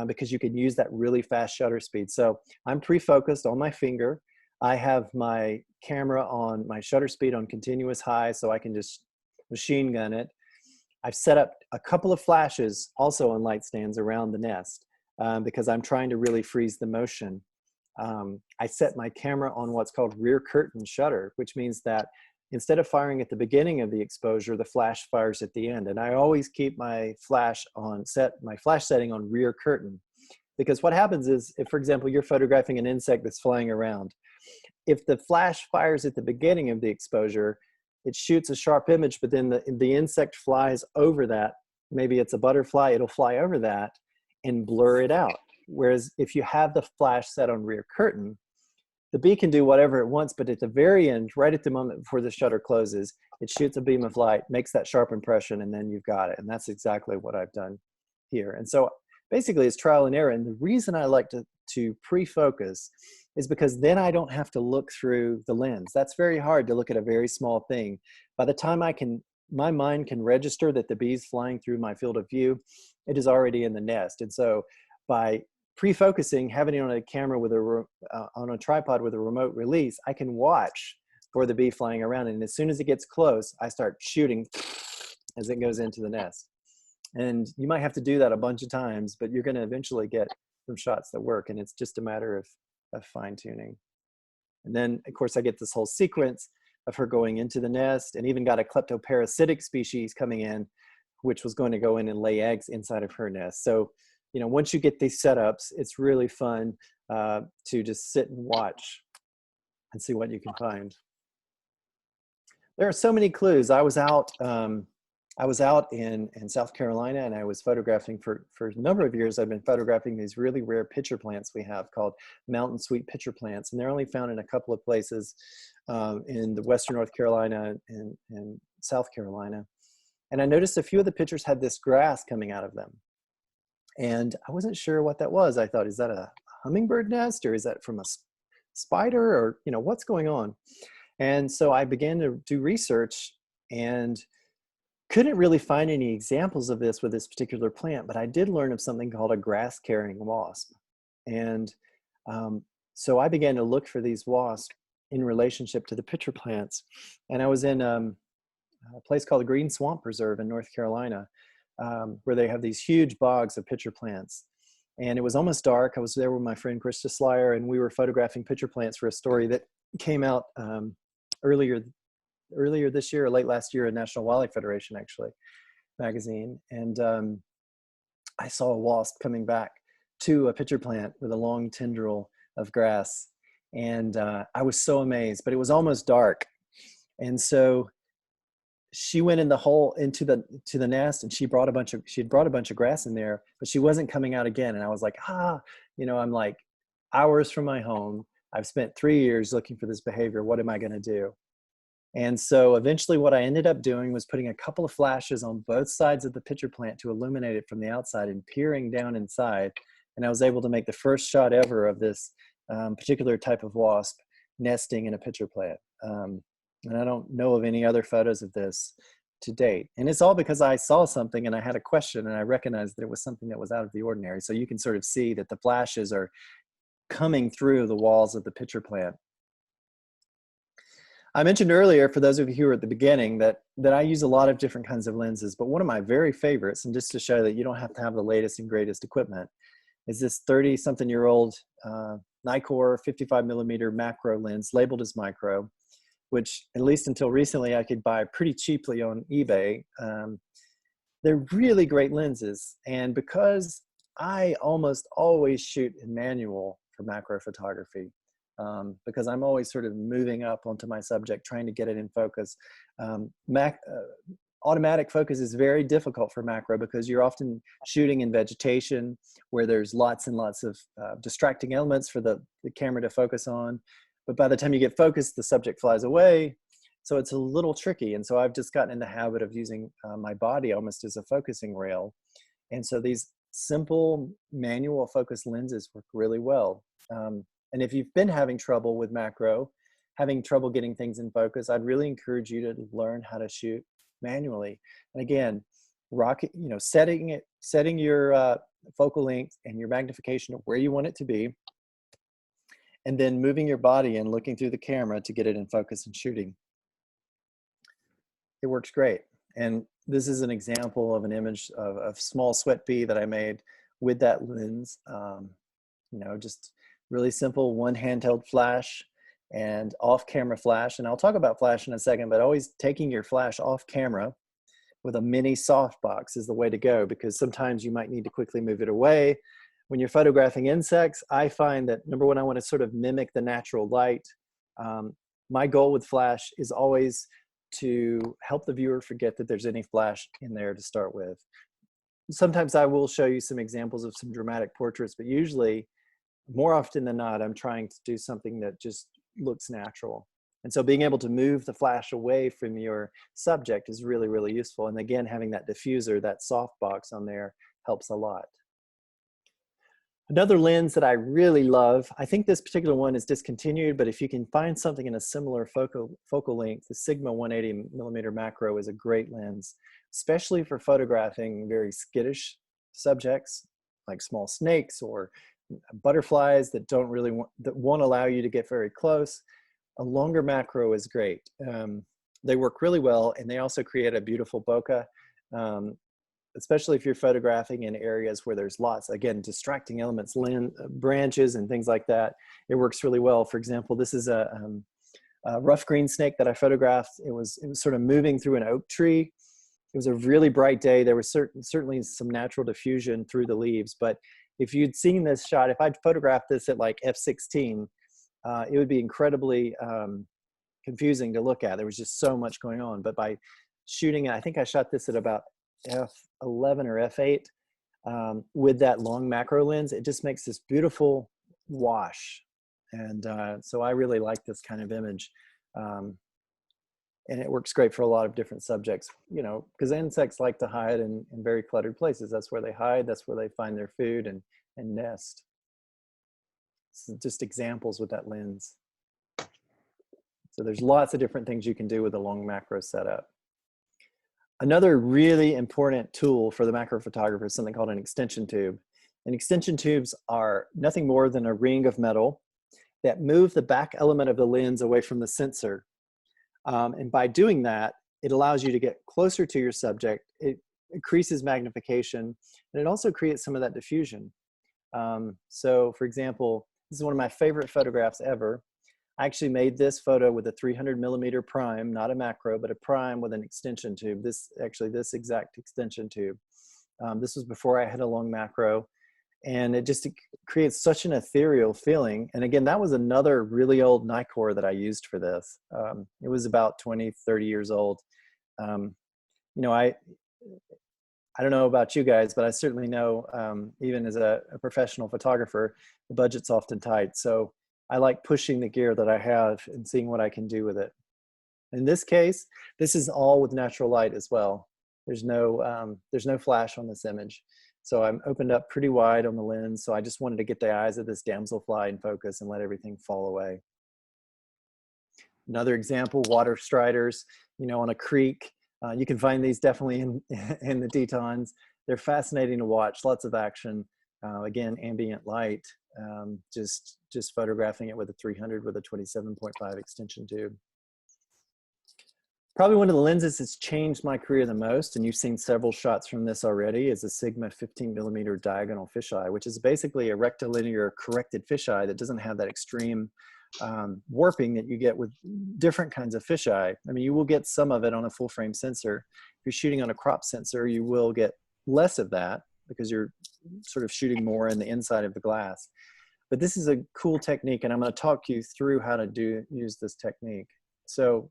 because you can use that really fast shutter speed. So I'm pre-focused on my finger. I have my camera on my shutter speed on continuous high, so I can just machine gun it. I've set up a couple of flashes also on light stands around the nest because I'm trying to really freeze the motion. I set my camera on what's called rear curtain shutter, which means that instead of firing at the beginning of the exposure, the flash fires at the end. And I always keep my flash setting on rear curtain, because what happens is, if, for example, you're photographing an insect that's flying around, if the flash fires at the beginning of the exposure, it shoots a sharp image, but then the insect flies over that. Maybe it's a butterfly, it'll fly over that and blur it out. Whereas if you have the flash set on rear curtain, the bee can do whatever it wants, but at the very end, right at the moment before the shutter closes, it shoots a beam of light, makes that sharp impression, and then you've got it. And that's exactly what I've done here. And so basically it's trial and error. And the reason I like to pre-focus is because then I don't have to look through the lens. That's very hard to look at a very small thing. By the time my mind can register that the bee's flying through my field of view, it is already in the nest. And so by pre-focusing, having it on a camera on a tripod with a remote release, I can watch for the bee flying around. And as soon as it gets close, I start shooting as it goes into the nest. And you might have to do that a bunch of times, but you're going to eventually get some shots that work. And it's just a matter of fine tuning. And then, of course, I get this whole sequence of her going into the nest, and even got a kleptoparasitic species coming in, which was going to go in and lay eggs inside of her nest. So, once you get these setups, it's really fun to just sit and watch and see what you can find. There are so many clues. I was out in South Carolina, and I was photographing for a number of years. I've been photographing these really rare pitcher plants we have called mountain sweet pitcher plants. And they're only found in a couple of places in the Western North Carolina and South Carolina. And I noticed a few of the pitchers had this grass coming out of them. And I wasn't sure what that was. I thought, is that a hummingbird nest, or is that from a spider, or, what's going on? And so I began to do research and couldn't really find any examples of this with this particular plant, but I did learn of something called a grass-carrying wasp. And so I began to look for these wasps in relationship to the pitcher plants. And I was in a place called the Green Swamp Preserve in North Carolina, where they have these huge bogs of pitcher plants. And it was almost dark. I was there with my friend Krista Slyer, and we were photographing pitcher plants for a story that came out earlier this year, or late last year, in National Wildlife Federation, actually, magazine. And I saw a wasp coming back to a pitcher plant with a long tendril of grass. And I was so amazed, but it was almost dark. And so she went in the hole to the nest, and she had brought a bunch of grass in there, but she wasn't coming out again. And I was like, I'm like hours from my home. I've spent 3 years looking for this behavior. What am I going to do? And so eventually what I ended up doing was putting a couple of flashes on both sides of the pitcher plant to illuminate it from the outside and peering down inside. And I was able to make the first shot ever of this particular type of wasp nesting in a pitcher plant. And I don't know of any other photos of this to date. And it's all because I saw something and I had a question and I recognized that it was something that was out of the ordinary. So you can sort of see that the flashes are coming through the walls of the pitcher plant. I mentioned earlier, for those of you who are at the beginning, that I use a lot of different kinds of lenses, but one of my very favorites, and just to show that you don't have to have the latest and greatest equipment, is this 30-something-year-old Nikkor 55mm macro lens labeled as micro, which at least until recently I could buy pretty cheaply on eBay. They're really great lenses, and because I almost always shoot in manual for macro photography, because I'm always sort of moving up onto my subject, trying to get it in focus. Automatic focus is very difficult for macro because you're often shooting in vegetation where there's lots and lots of distracting elements for the camera to focus on. But by the time you get focused, the subject flies away. So it's a little tricky. And so I've just gotten in the habit of using my body almost as a focusing rail. And so these simple manual focus lenses work really well. And if you've been having trouble with macro, having trouble getting things in focus, I'd really encourage you to learn how to shoot manually. And again, setting your focal length and your magnification of where you want it to be, and then moving your body and looking through the camera to get it in focus and shooting. It works great. And this is an example of an image of a small sweat bee that I made with that lens. Just really simple, one handheld flash and off-camera flash. And I'll talk about flash in a second, but always taking your flash off camera with a mini softbox is the way to go, because sometimes you might need to quickly move it away. When you're photographing insects, I find that, number one, I want to sort of mimic the natural light. My goal with flash is always to help the viewer forget that there's any flash in there to start with. Sometimes I will show you some examples of some dramatic portraits, but usually, more often than not, I'm trying to do something that just looks natural. And so being able to move the flash away from your subject is really, really useful. And again, having that diffuser, that softbox on there helps a lot. Another lens that I really love, I think this particular one is discontinued, but if you can find something in a similar focal length, the Sigma 180mm macro is a great lens, especially for photographing very skittish subjects like small snakes or butterflies that won't allow you to get very close. A longer macro is great. They work really well, and they also create a beautiful bokeh, especially if you're photographing in areas where there's lots, again, distracting elements, branches and things like that. It works really well. For example, this is a rough green snake that I photographed. It was sort of moving through an oak tree. It was a really bright day. There was certainly some natural diffusion through the leaves, but if you'd seen this shot, if I'd photographed this at like f/16, it would be incredibly confusing to look at. There was just so much going on. But by shooting, I think I shot this at about f/11 or f/8 with that long macro lens, it just makes this beautiful wash. And so I really like this kind of image. And it works great for a lot of different subjects, because insects like to hide in very cluttered places. That's where they hide. That's where they find their food and nest. So just examples with that lens. So there's lots of different things you can do with a long macro setup. Another really important tool for the macro photographer is something called an extension tube. And extension tubes are nothing more than a ring of metal that move the back element of the lens away from the sensor. And by doing that, it allows you to get closer to your subject. It increases magnification, and it also creates some of that diffusion. So for example, this is one of my favorite photographs ever. I actually made this photo with a 300mm prime, not a macro, but a prime with an extension tube. This exact extension tube. This was before I had a long macro. And it creates such an ethereal feeling. And again, that was another really old Nikkor that I used for this. It was about 20, 30 years old. I don't know about you guys, but I certainly know, even as a professional photographer, the budget's often tight. So I like pushing the gear that I have and seeing what I can do with it. In this case, this is all with natural light as well. There's no flash on this image. So I'm opened up pretty wide on the lens. So I just wanted to get the eyes of this damselfly in focus and let everything fall away. Another example, water striders, on a creek. You can find these definitely in the Tetons. They're fascinating to watch, lots of action. Again, ambient light, just photographing it with a 300 with a 27.5 extension tube. Probably one of the lenses that's changed my career the most, and you've seen several shots from this already, is a Sigma 15mm diagonal fisheye, which is basically a rectilinear corrected fisheye that doesn't have that extreme warping that you get with different kinds of fisheye. I mean, you will get some of it on a full frame sensor. If you're shooting on a crop sensor, you will get less of that because you're sort of shooting more in the inside of the glass. But this is a cool technique, and I'm going to talk you through how to use this technique. So,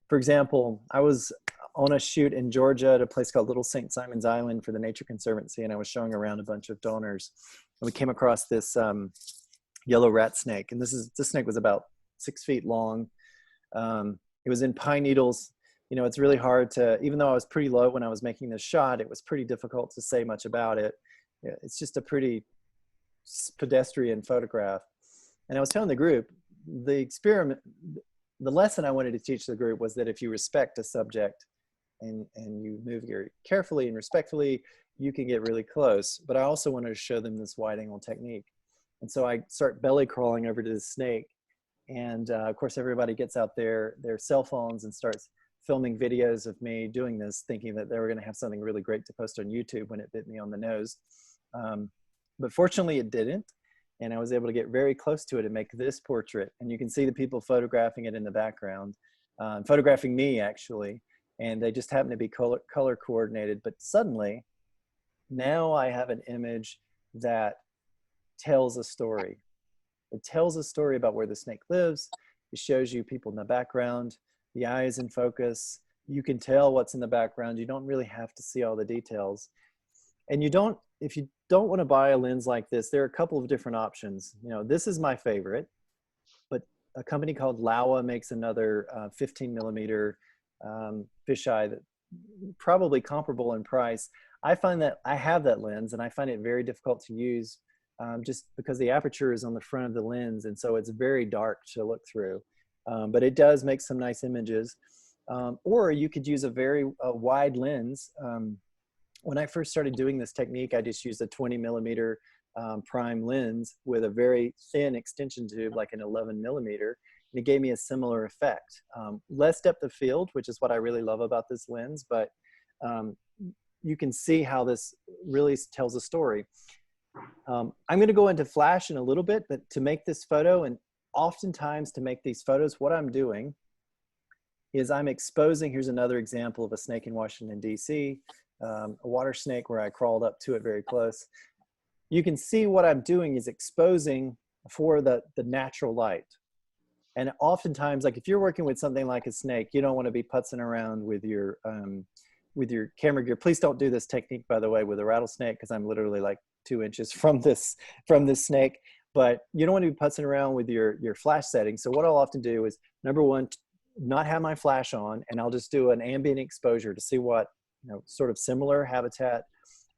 for example, I was on a shoot in Georgia at a place called Little St. Simon's Island for the Nature Conservancy, and I was showing around a bunch of donors. And we came across this yellow rat snake, and this snake was about 6 feet long. It was in pine needles. It's really hard to, even though I was pretty low when I was making this shot, it was pretty difficult to say much about it. It's just a pretty pedestrian photograph. And I was telling the group, the lesson I wanted to teach the group was that if you respect a subject and you move very carefully and respectfully, you can get really close. But I also wanted to show them this wide angle technique. And so I start belly crawling over to the snake. And of course, everybody gets out their cell phones and starts filming videos of me doing this, thinking that they were going to have something really great to post on YouTube when it bit me on the nose. But fortunately, it didn't. And I was able to get very close to it and make this portrait. And you can see the people photographing it in the background, photographing me actually. And they just happen to be color coordinated. But suddenly, now I have an image that tells a story. It tells a story about where the snake lives. It shows you people in the background. The eye is in focus. You can tell what's in the background. You don't really have to see all the details. And if you don't want to buy a lens like this, there are a couple of different options. This is my favorite, but a company called Laowa makes another 15mm fisheye that probably comparable in price. I find that I have that lens and I find it very difficult to use just because the aperture is on the front of the lens. And so it's very dark to look through, but it does make some nice images. Or you could use a very wide lens. When I first started doing this technique, I just used a 20mm prime lens with a very thin extension tube, like an 11mm, and it gave me a similar effect. Less depth of field, which is what I really love about this lens, but you can see how this really tells a story. I'm going to go into flash in a little bit, but to make this photo, and oftentimes to make these photos, what I'm doing is I'm exposing, here's another example of a snake in Washington, D.C., a water snake where I crawled up to it very close. You can see what I'm doing is exposing for the natural light. And oftentimes, like if you're working with something like a snake, you don't want to be putzing around with your camera gear. Please don't do this technique, by the way, with a rattlesnake, because I'm literally like 2 inches from this snake. But you don't want to be putzing around with your flash settings. So what I'll often do is, number one, not have my flash on, and I'll just do an ambient exposure to see what, sort of similar habitat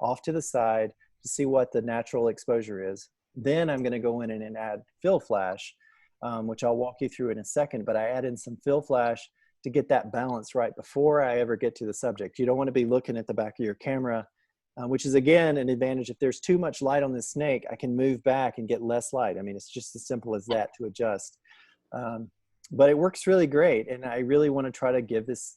off to the side to see what the natural exposure is. Then I'm going to go in and add fill flash, which I'll walk you through in a second, but I add in some fill flash to get that balance right before I ever get to the subject. You don't want to be looking at the back of your camera, which is again an advantage. If there's too much light on this snake, I can move back and get less light. I mean, it's just as simple as that to adjust. But it works really great. And I really want to try to give this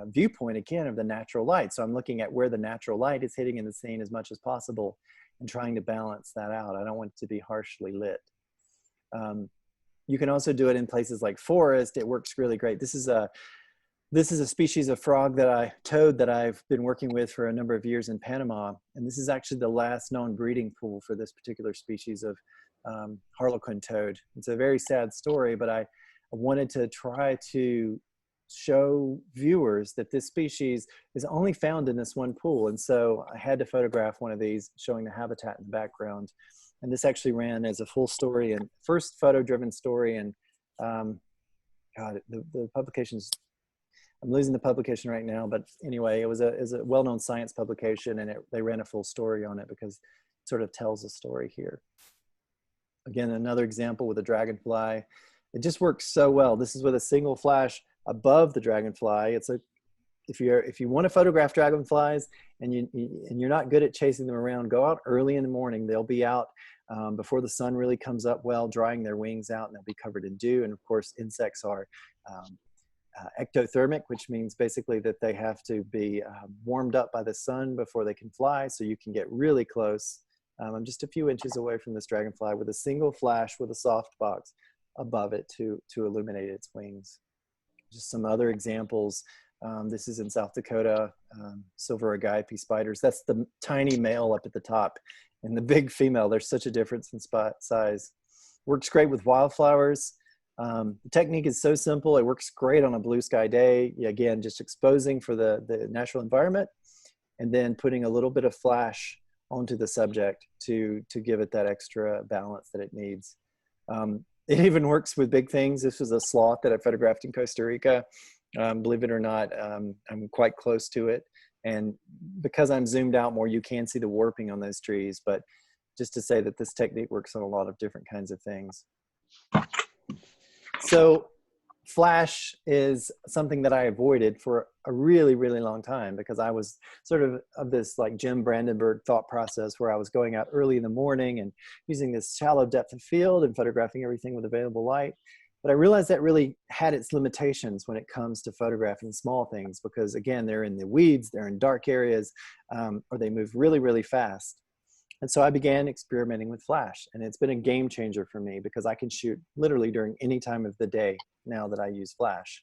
viewpoint again of the natural light. So I'm looking at where the natural light is hitting in the scene as much as possible and trying to balance that out. I don't want it to be harshly lit. You can also do it in places like forest. It works really great. This is a species of toad that I've been working with for a number of years in Panama. And this is actually the last known breeding pool for this particular species of harlequin toad. It's a very sad story, but I wanted to try to show viewers that this species is only found in this one pool. And so I had to photograph one of these showing the habitat in the background. And this actually ran as a full story and first photo driven story. And God, the publications, I'm losing the publication right now, but anyway, it was a well-known science publication, and they ran a full story on it because it sort of tells a story here. Again, another example with a dragonfly. It just works so well. This is with a single flash above the dragonfly. It's a, if you want to photograph dragonflies and you're not good at chasing them around, go out early in the morning. They'll be out before the sun really comes up well, drying their wings out, and they'll be covered in dew. And of course, insects are ectothermic, which means basically that they have to be warmed up by the sun before they can fly. So you can get really close. I'm just a few inches away from this dragonfly with a single flash with a soft box above it to illuminate its wings. Just some other examples. This is in South Dakota, silver agape spiders. That's the tiny male up at the top, and the big female. There's such a difference in size. Works great with wildflowers. The technique is so simple. It works great on a blue sky day. Again, just exposing for the natural environment, and then putting a little bit of flash onto the subject to give it that extra balance that it needs. It even works with big things. This was a sloth that I photographed in Costa Rica. Believe it or not, I'm quite close to it. And because I'm zoomed out more, you can see the warping on those trees. But just to say that this technique works on a lot of different kinds of things. So flash is something that I avoided for a really, really long time because I was sort of this like Jim Brandenburg thought process where I was going out early in the morning and using this shallow depth of field and photographing everything with available light. But I realized that really had its limitations when it comes to photographing small things because, again, they're in the weeds, they're in dark areas, or they move really, really fast. And so I began experimenting with flash, and it's been a game changer for me because I can shoot literally during any time of the day now that I use flash.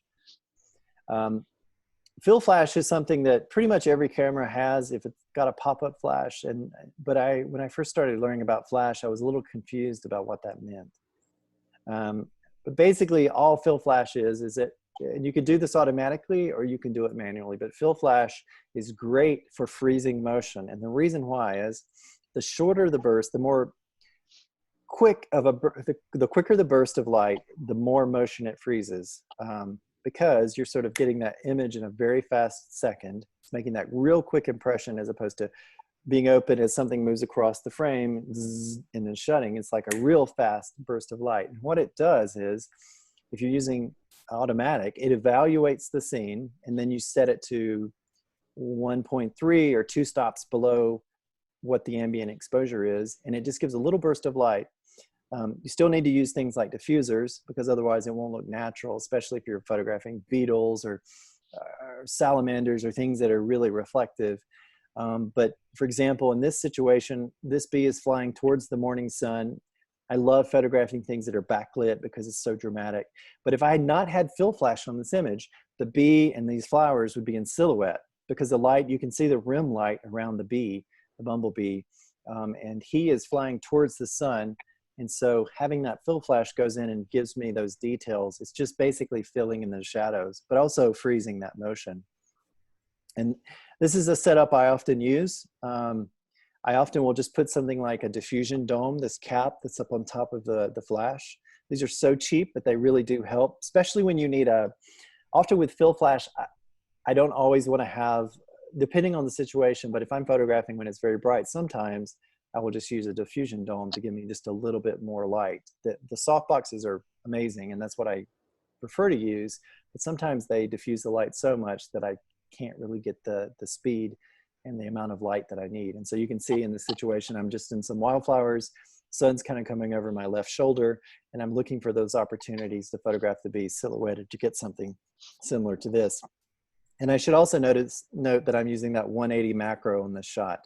Fill flash is something that pretty much every camera has if it's got a pop-up flash. But when I first started learning about flash, I was a little confused about what that meant. But basically all fill flash is that, and you can do this automatically or you can do it manually, but fill flash is great for freezing motion. And the reason why is the shorter the burst, the more quick of the quicker the burst of light, the more motion it freezes. Because you're sort of getting that image in a very fast second. It's making that real quick impression as opposed to being open as something moves across the frame zzz, and then shutting. It's like a real fast burst of light. And what it does is, if you're using automatic, it evaluates the scene and then you set it to 1.3 or 2 stops below what the ambient exposure is. And it just gives a little burst of light. You still need to use things like diffusers because otherwise it won't look natural, especially if you're photographing beetles or salamanders or things that are really reflective. But for example, in this situation, this bee is flying towards the morning sun. I love photographing things that are backlit because it's so dramatic. But if I had not had fill flash on this image, the bee and these flowers would be in silhouette because the light, you can see the rim light around the bee, the bumblebee, and he is flying towards the sun. And so having that fill flash goes in and gives me those details. It's just basically filling in the shadows, but also freezing that motion. And this is a setup I often use. I often will just put something like a diffusion dome, this cap that's up on top of the flash. These are so cheap, but they really do help, especially when you need often with fill flash, I don't always want to have, depending on the situation, but if I'm photographing when it's very bright, sometimes I will just use a diffusion dome to give me just a little bit more light. The soft boxes are amazing, and that's what I prefer to use, but sometimes they diffuse the light so much that I can't really get the speed and the amount of light that I need. And so you can see in this situation, I'm just in some wildflowers, sun's kind of coming over my left shoulder, and I'm looking for those opportunities to photograph the bee silhouetted to get something similar to this. And I should also note that I'm using that 180 macro in this shot.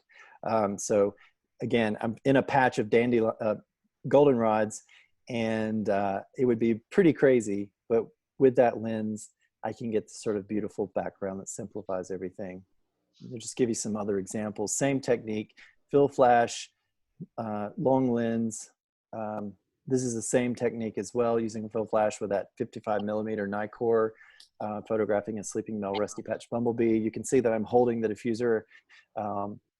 So again, I'm in a patch of goldenrods, and it would be pretty crazy, but with that lens, I can get this sort of beautiful background that simplifies everything. I'll just give you some other examples. Same technique, fill flash, long lens. This is the same technique as well, using fill flash with that 55 millimeter Nikkor, photographing a sleeping male rusty patch bumblebee. You can see that I'm holding the diffuser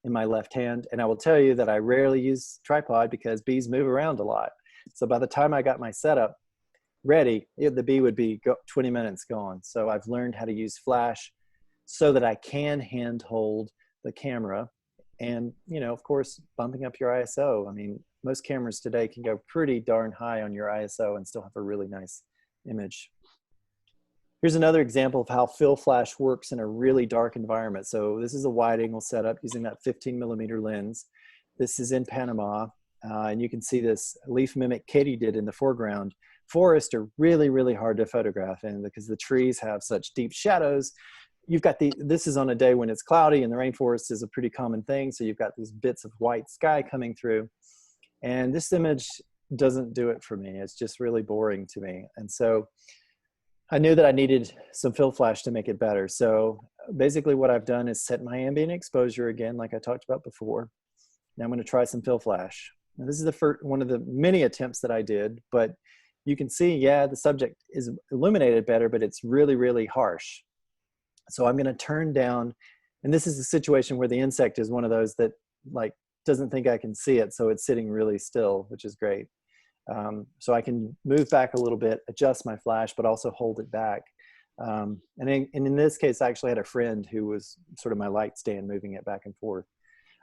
in my left hand. And I will tell you that I rarely use tripod because bees move around a lot. So by the time I got my setup, ready, the bee would be 20 minutes gone. So I've learned how to use flash so that I can handhold the camera. And, you know, of course, bumping up your ISO. I mean, most cameras today can go pretty darn high on your ISO and still have a really nice image. Here's another example of how fill flash works in a really dark environment. So this is a wide angle setup using that 15mm lens. This is in Panama, and you can see this leaf mimic Katie did in the foreground. Forests are really, really hard to photograph in because the trees have such deep shadows. You've got this is on a day when it's cloudy, and the rainforest is a pretty common thing. So you've got these bits of white sky coming through. And this image doesn't do it for me. It's just really boring to me. And so I knew that I needed some fill flash to make it better. So basically what I've done is set my ambient exposure again, like I talked about before. Now I'm going to try some fill flash. Now this is the first one of the many attempts that I did, but you can see, yeah, the subject is illuminated better, but it's really, really harsh. So I'm going to turn down, and this is a situation where the insect is one of those that like doesn't think I can see it. So it's sitting really still, which is great. So I can move back a little bit, adjust my flash, but also hold it back. And in this case, I actually had a friend who was sort of my light stand moving it back and forth.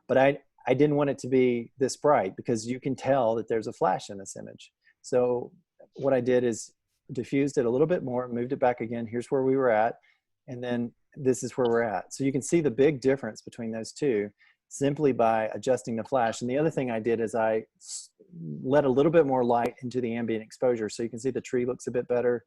But I didn't want it to be this bright because you can tell that there's a flash in this image. So what I did is diffused it a little bit more, moved it back again. Here's where we were at. And then this is where we're at. So you can see the big difference between those two simply by adjusting the flash. And the other thing I did is I let a little bit more light into the ambient exposure. So you can see the tree looks a bit better.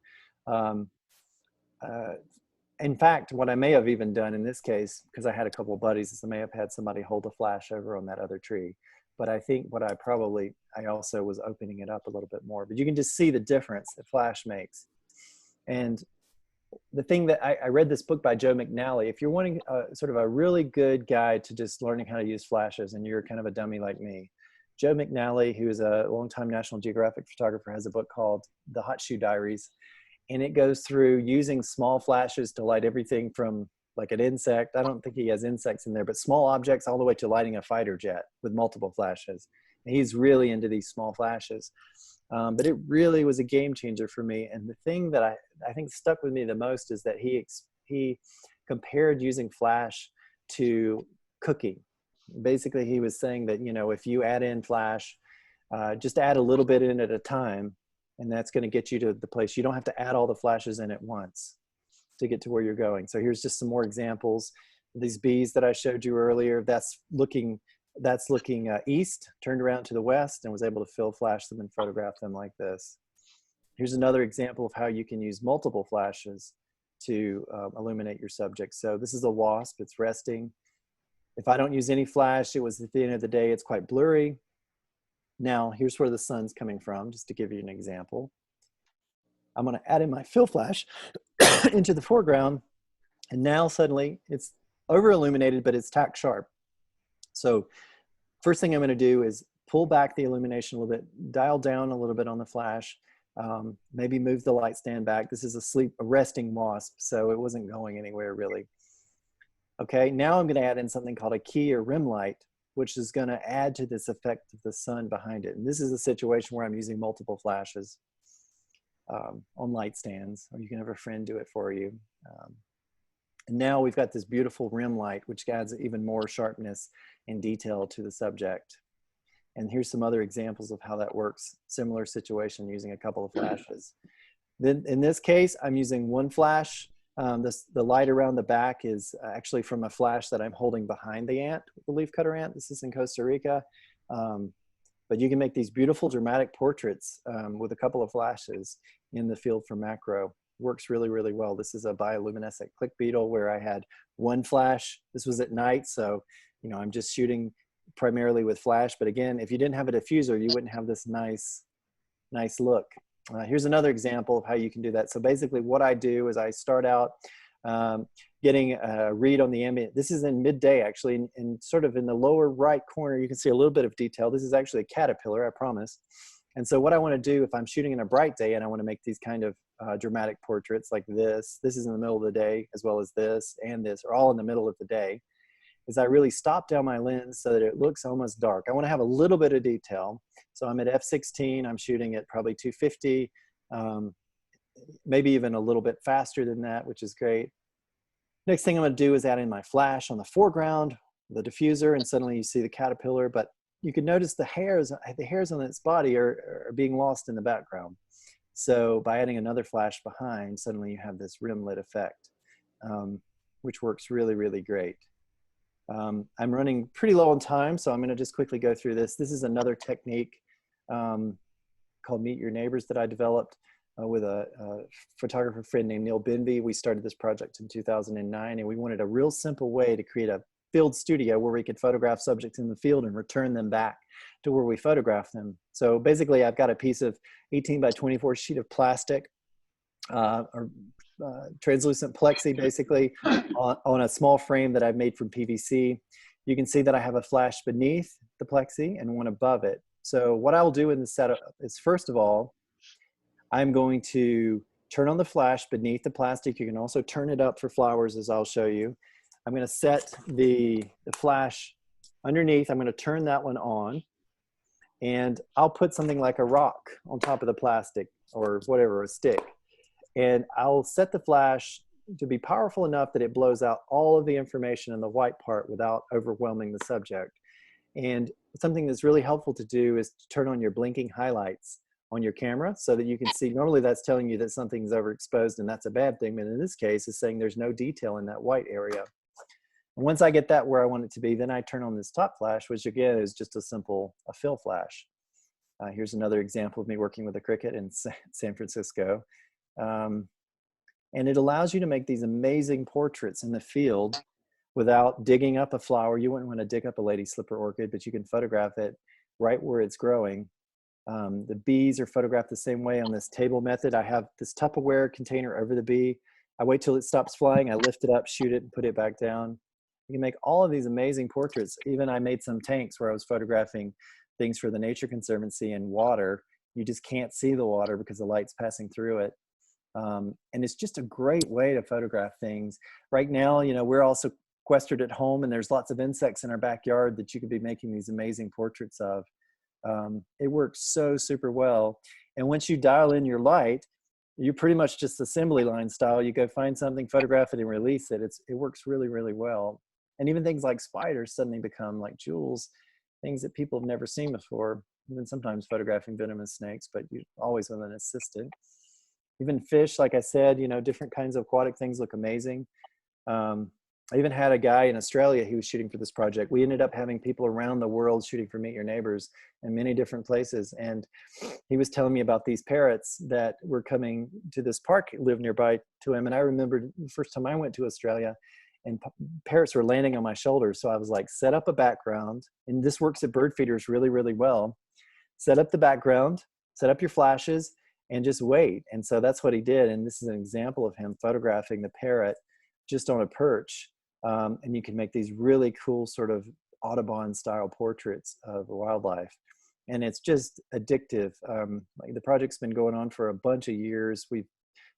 In fact, what I may have even done in this case, because I had a couple of buddies, is I may have had somebody hold a flash over on that other tree. But I think what I also was opening it up a little bit more. But you can just see the difference that flash makes. And the thing that I read this book by Joe McNally. If you're wanting sort of a really good guide to just learning how to use flashes and you're kind of a dummy like me, Joe McNally, who is a longtime National Geographic photographer, has a book called The Hot Shoe Diaries. And it goes through using small flashes to light everything from like an insect. I don't think he has insects in there, but small objects all the way to lighting a fighter jet with multiple flashes. And he's really into these small flashes. But it really was a game changer for me. And the thing that I think stuck with me the most is that he compared using flash to cooking. Basically, he was saying that, you know, if you add in flash, just add a little bit in at a time, and that's going to get you to the place. You don't have to add all the flashes in at once to get to where you're going. So here's just some more examples. These bees that I showed you earlier, that's looking east, turned around to the west, and was able to fill flash them and photograph them like this. Here's another example of how you can use multiple flashes to illuminate your subject. So this is a wasp, it's resting. If I don't use any flash, it was at the end of the day, it's quite blurry. Now, here's where the sun's coming from, just to give you an example. I'm gonna add in my fill flash into the foreground, and now suddenly it's over illuminated, but it's tack sharp. So first thing I'm going to do is pull back the illumination a little bit, dial down a little bit on the flash, maybe move the light stand back. This is a resting wasp, so it wasn't going anywhere really. Okay, now I'm going to add in something called a key or rim light, which is going to add to this effect of the sun behind it. And this is a situation where I'm using multiple flashes on light stands, or you can have a friend do it for you. And now we've got this beautiful rim light, which adds even more sharpness and detail to the subject. And here's some other examples of how that works. Similar situation using a couple of flashes. Then in this case, I'm using one flash. The light around the back is actually from a flash that I'm holding behind the ant, the leafcutter ant. This is in Costa Rica. But you can make these beautiful dramatic portraits with a couple of flashes in the field for macro. Works really, really well. This is a bioluminescent click beetle where I had one flash. This was at night, so you know I'm just shooting primarily with flash. But again, if you didn't have a diffuser, you wouldn't have this nice look. Here's another example of how you can do that. So basically, what I do is I start out getting a read on the ambient. This is in midday, actually, and sort of in the lower right corner, you can see a little bit of detail. This is actually a caterpillar, I promise. And so what I want to do if I'm shooting in a bright day and I want to make these kind of dramatic portraits like this is in the middle of the day, as well as this and this are all in the middle of the day, is I really stop down my lens so that it looks almost dark. I want to have a little bit of detail. So I'm at f/16, I'm shooting at probably 250. maybe even a little bit faster than that, which is great. Next thing I'm going to do is add in my flash on the foreground, the diffuser, and suddenly you see the caterpillar, but you can notice the hairs on its body are being lost in the background. So by adding another flash behind, suddenly you have this rim lit effect, which works really, really great. I'm running pretty low on time, so I'm going to just quickly go through this. This is another technique called Meet Your Neighbors that I developed with a photographer friend named Neil Benby. We started this project in 2009, and we wanted a real simple way to create a field studio where we could photograph subjects in the field and return them back to where we photographed them. So basically, I've got a piece of 18 by 24 sheet of plastic, or translucent plexi, basically, on a small frame that I've made from PVC. You can see that I have a flash beneath the plexi and one above it. So what I'll do in the setup is, first of all, I'm going to turn on the flash beneath the plastic. You can also turn it up for flowers, as I'll show you. I'm going to set the flash underneath. I'm going to turn that one on, and I'll put something like a rock on top of the plastic, or whatever, a stick. And I'll set the flash to be powerful enough that it blows out all of the information in the white part without overwhelming the subject. And something that's really helpful to do is to turn on your blinking highlights on your camera so that you can see. Normally that's telling you that something's overexposed and that's a bad thing, but in this case it's saying there's no detail in that white area. And once I get that where I want it to be, then I turn on this top flash, which again is just a fill flash. Here's another example of me working with a cricket in San Francisco. And it allows you to make these amazing portraits in the field without digging up a flower. You wouldn't want to dig up a lady slipper orchid, but you can photograph it right where it's growing. The bees are photographed the same way on this table method. I have this Tupperware container over the bee. I wait till it stops flying. I lift it up, shoot it, and put it back down. You can make all of these amazing portraits. Even I made some tanks where I was photographing things for the Nature Conservancy in water. You just can't see the water because the light's passing through it. And it's just a great way to photograph things. Right now, you know, we're all sequestered at home, and there's lots of insects in our backyard that you could be making these amazing portraits of. It works so super well. And once you dial in your light, you pretty much just assembly line style. You go find something, photograph it, and release it. It works really, really well. And even things like spiders suddenly become like jewels, things that people have never seen before. Even sometimes photographing venomous snakes, but you always with an assistant. Even fish, like I said, you know, different kinds of aquatic things look amazing. I even had a guy in Australia who was shooting for this project. We ended up having people around the world shooting for Meet Your Neighbors in many different places. And he was telling me about these parrots that were coming to this park, lived nearby to him. And I remembered the first time I went to Australia, and parrots were landing on my shoulders. So I was like, set up a background. And this works at bird feeders really, really well. Set up the background, set up your flashes, and just wait. And so that's what he did. And this is an example of him photographing the parrot just on a perch. And you can make these really cool sort of Audubon style portraits of wildlife. And it's just addictive. Like the project's been going on for a bunch of years. We've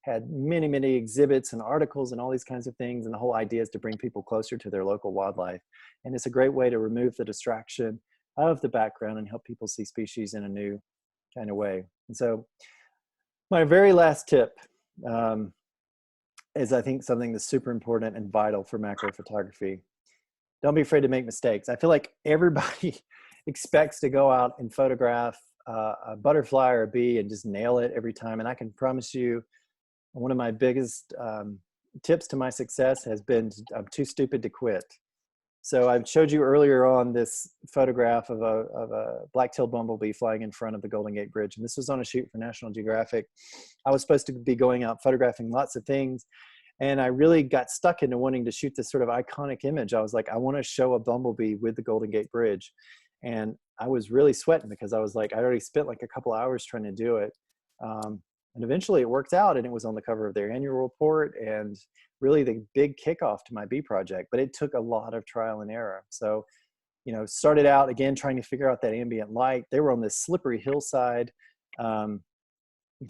had many, many exhibits and articles and all these kinds of things. And the whole idea is to bring people closer to their local wildlife. And it's a great way to remove the distraction of the background and help people see species in a new kind of way. And so my very last tip is, I think, something that's super important and vital for macro photography. Don't be afraid to make mistakes. I feel like everybody expects to go out and photograph a butterfly or a bee and just nail it every time. And I can promise you, one of my biggest tips to my success has been, I'm too stupid to quit. So I showed you earlier on this photograph of a black-tailed bumblebee flying in front of the Golden Gate Bridge. And this was on a shoot for National Geographic. I was supposed to be going out photographing lots of things. And I really got stuck into wanting to shoot this sort of iconic image. I was like, I want to show a bumblebee with the Golden Gate Bridge. And I was really sweating because I was like, I already spent like a couple hours trying to do it. And eventually it worked out, and it was on the cover of their annual report and really the big kickoff to my bee project. But it took a lot of trial and error. So, you know, started out again trying to figure out that ambient light. They were on this slippery hillside, you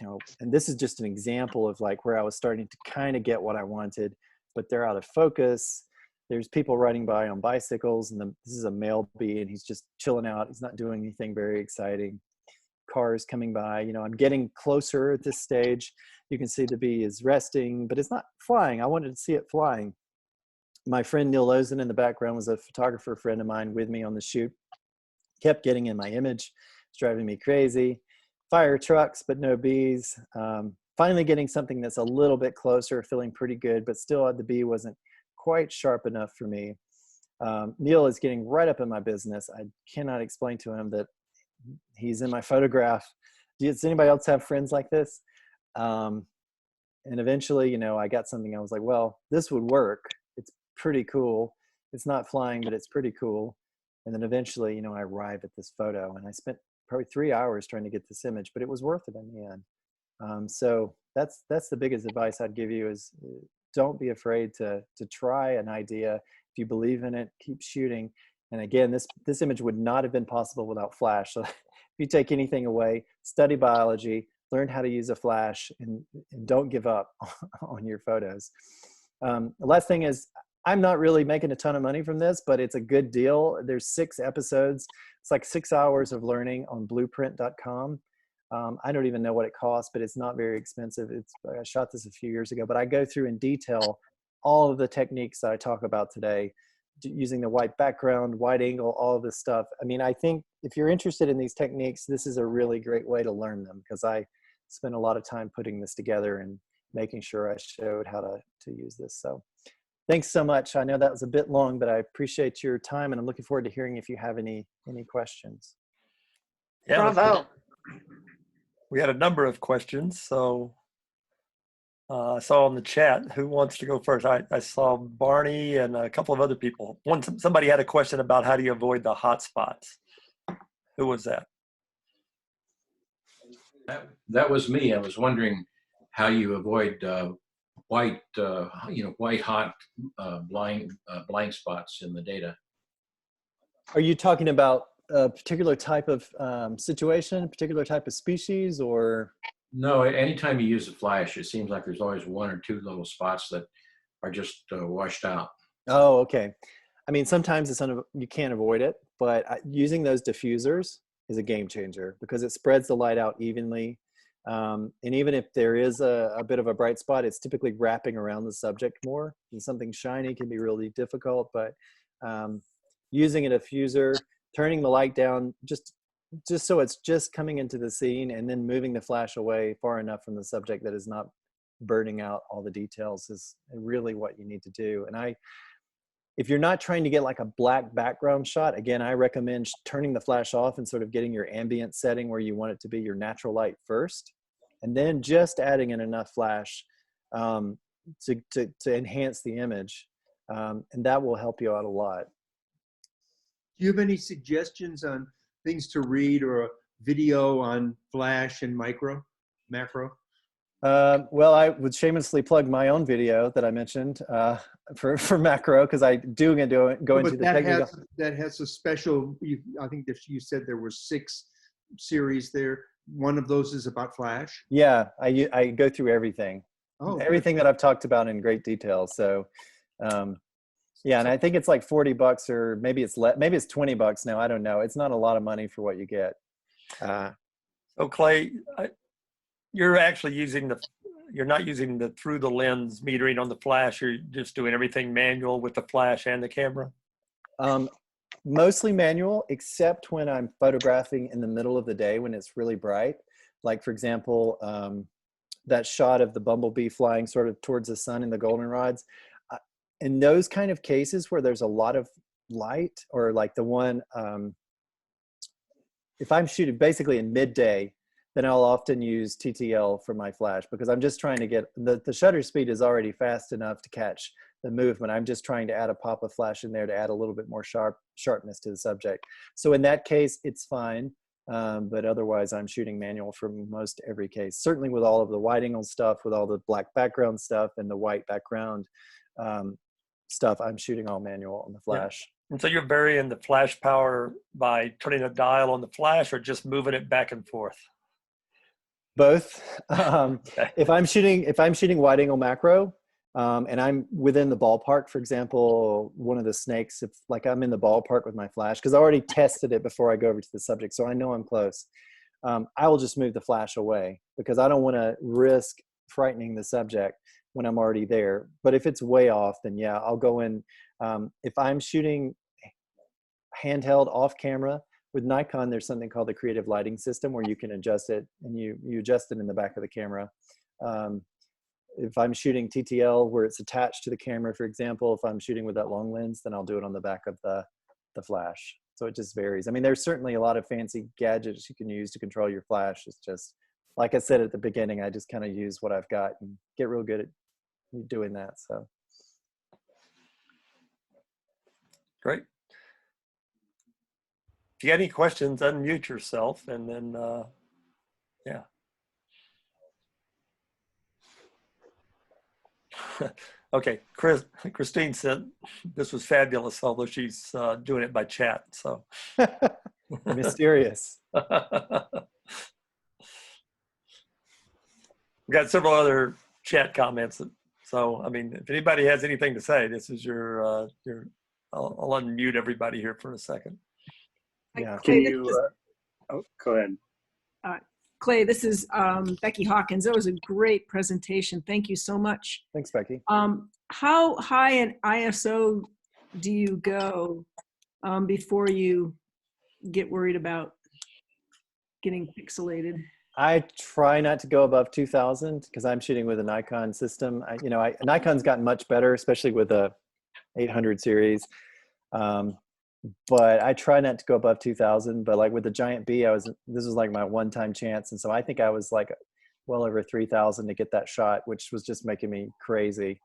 know, and this is just an example of like where I was starting to kind of get what I wanted, but they're out of focus. There's people riding by on bicycles, and this is a male bee, and he's just chilling out. He's not doing anything very exciting. cars coming by. You know, I'm getting closer at this stage. You can see the bee is resting, but it's not flying. I wanted to see it flying. My friend Neil Lozen in the background was a photographer friend of mine with me on the shoot. Kept getting in my image. It's driving me crazy. Fire trucks, but no bees. Finally getting something that's a little bit closer, feeling pretty good, but still the bee wasn't quite sharp enough for me. Neil is getting right up in my business. I cannot explain to him that he's in my photograph. Does anybody else have friends like this? And eventually, you know, I got something. I was like, well, this would work. It's pretty cool. It's not flying, but it's pretty cool. And then eventually, you know, I arrived at this photo, and I spent probably 3 hours trying to get this image, but it was worth it in the end. So that's the biggest advice I'd give you is don't be afraid to try an idea. If you believe in it, keep shooting. And again, this image would not have been possible without flash. So if you take anything away, study biology, learn how to use a flash, and don't give up on your photos. The last thing is, I'm not really making a ton of money from this, but it's a good deal. There's 6 episodes. It's like 6 hours of learning on blueprint.com. I don't even know what it costs, but it's not very expensive. I shot this a few years ago, but I go through in detail all of the techniques that I talk about today, using the white background, wide angle, all of this stuff. I mean, I think if you're interested in these techniques, this is a really great way to learn them, because I spent a lot of time putting this together and making sure I showed how to use this. So thanks so much. I know that was a bit long, but I appreciate your time, and I'm looking forward to hearing if you have any questions. Yeah, Bravo. we had a number of questions. So I saw in the chat, who wants to go first? I saw Barney and a couple of other people. Somebody had a question about how do you avoid the hot spots. Who was that? That was me. I was wondering how you avoid white hot blind spots in the data. Are you talking about a particular type of situation, a particular type of species, or? No, anytime you use a flash, it seems like there's always 1 or 2 little spots that are just washed out. Oh, okay. I mean, sometimes you can't avoid it, but using those diffusers is a game changer because it spreads the light out evenly. And even if there is a bit of a bright spot, it's typically wrapping around the subject more. And something shiny can be really difficult, but using a diffuser, turning the light down just so it's just coming into the scene, and then moving the flash away far enough from the subject that is not burning out all the details is really what you need to do. And if you're not trying to get like a black background shot, again, I recommend turning the flash off and sort of getting your ambient setting where you want it to be your natural light first, and then just adding in enough flash to enhance the image. And that will help you out a lot. Do you have any suggestions on things to read or a video on flash and macro? Well, I would shamelessly plug my own video that I mentioned for macro, because I go into the technical. That has a special, I think that you said there were 6 series there. One of those is about flash. Yeah, I go through everything. Everything that I've talked about in great detail. So yeah, and I think it's like $40, or maybe it's maybe it's $20 now. I don't know. It's not a lot of money for what you get. So Clay, you're actually you're not using the through the lens metering on the flash. You're just doing everything manual with the flash and the camera? Mostly manual, except when I'm photographing in the middle of the day when it's really bright. Like, for example, that shot of the bumblebee flying sort of towards the sun in the goldenrods. In those kind of cases where there's a lot of light, or like the one, if I'm shooting basically in midday, then I'll often use TTL for my flash, because I'm just trying to get, the shutter speed is already fast enough to catch the movement. I'm just trying to add a pop of flash in there to add a little bit more sharpness to the subject. So in that case, it's fine. But otherwise, I'm shooting manual for most every case. Certainly with all of the wide angle stuff, with all the black background stuff and the white background stuff, I'm shooting all manual on the flash. Yeah. And so you're varying the flash power by turning a dial on the flash, or just moving it back and forth? Both. Okay. If I'm shooting wide angle macro, and I'm within the ballpark, for example, one of the snakes, if like I'm in the ballpark with my flash, because I already tested it before I go over to the subject, so I know I'm close. I will just move the flash away because I don't want to risk frightening the subject when I'm already there. But if it's way off, then yeah, I'll go in. If I'm shooting handheld off camera with Nikon, there's something called the creative lighting system where you can adjust it, and you adjust it in the back of the camera. If I'm shooting TTL where it's attached to the camera, for example, if I'm shooting with that long lens, then I'll do it on the back of the flash. So it just varies. I mean, there's certainly a lot of fancy gadgets you can use to control your flash. It's just, like I said at the beginning, I just kind of use what I've got and get real good at doing that. So. Great. If you got any questions, unmute yourself and then, yeah. Okay, Christine said this was fabulous, although she's doing it by chat, so. Mysterious. We got several other chat comments. So, I mean, if anybody has anything to say, this is your I'll unmute everybody here for a second. Yeah. Can you, oh, go ahead. Clay, this is Becky Hawkins. That was a great presentation. Thank you so much. Thanks, Becky. How high in ISO do you go before you get worried about getting pixelated? I try not to go above 2000 because I'm shooting with a Nikon system. Nikon's gotten much better, especially with the 800 series. But I try not to go above 2000, but like with the Giant Bee, this was like my one-time chance. And so I think I was like well over 3000 to get that shot, which was just making me crazy.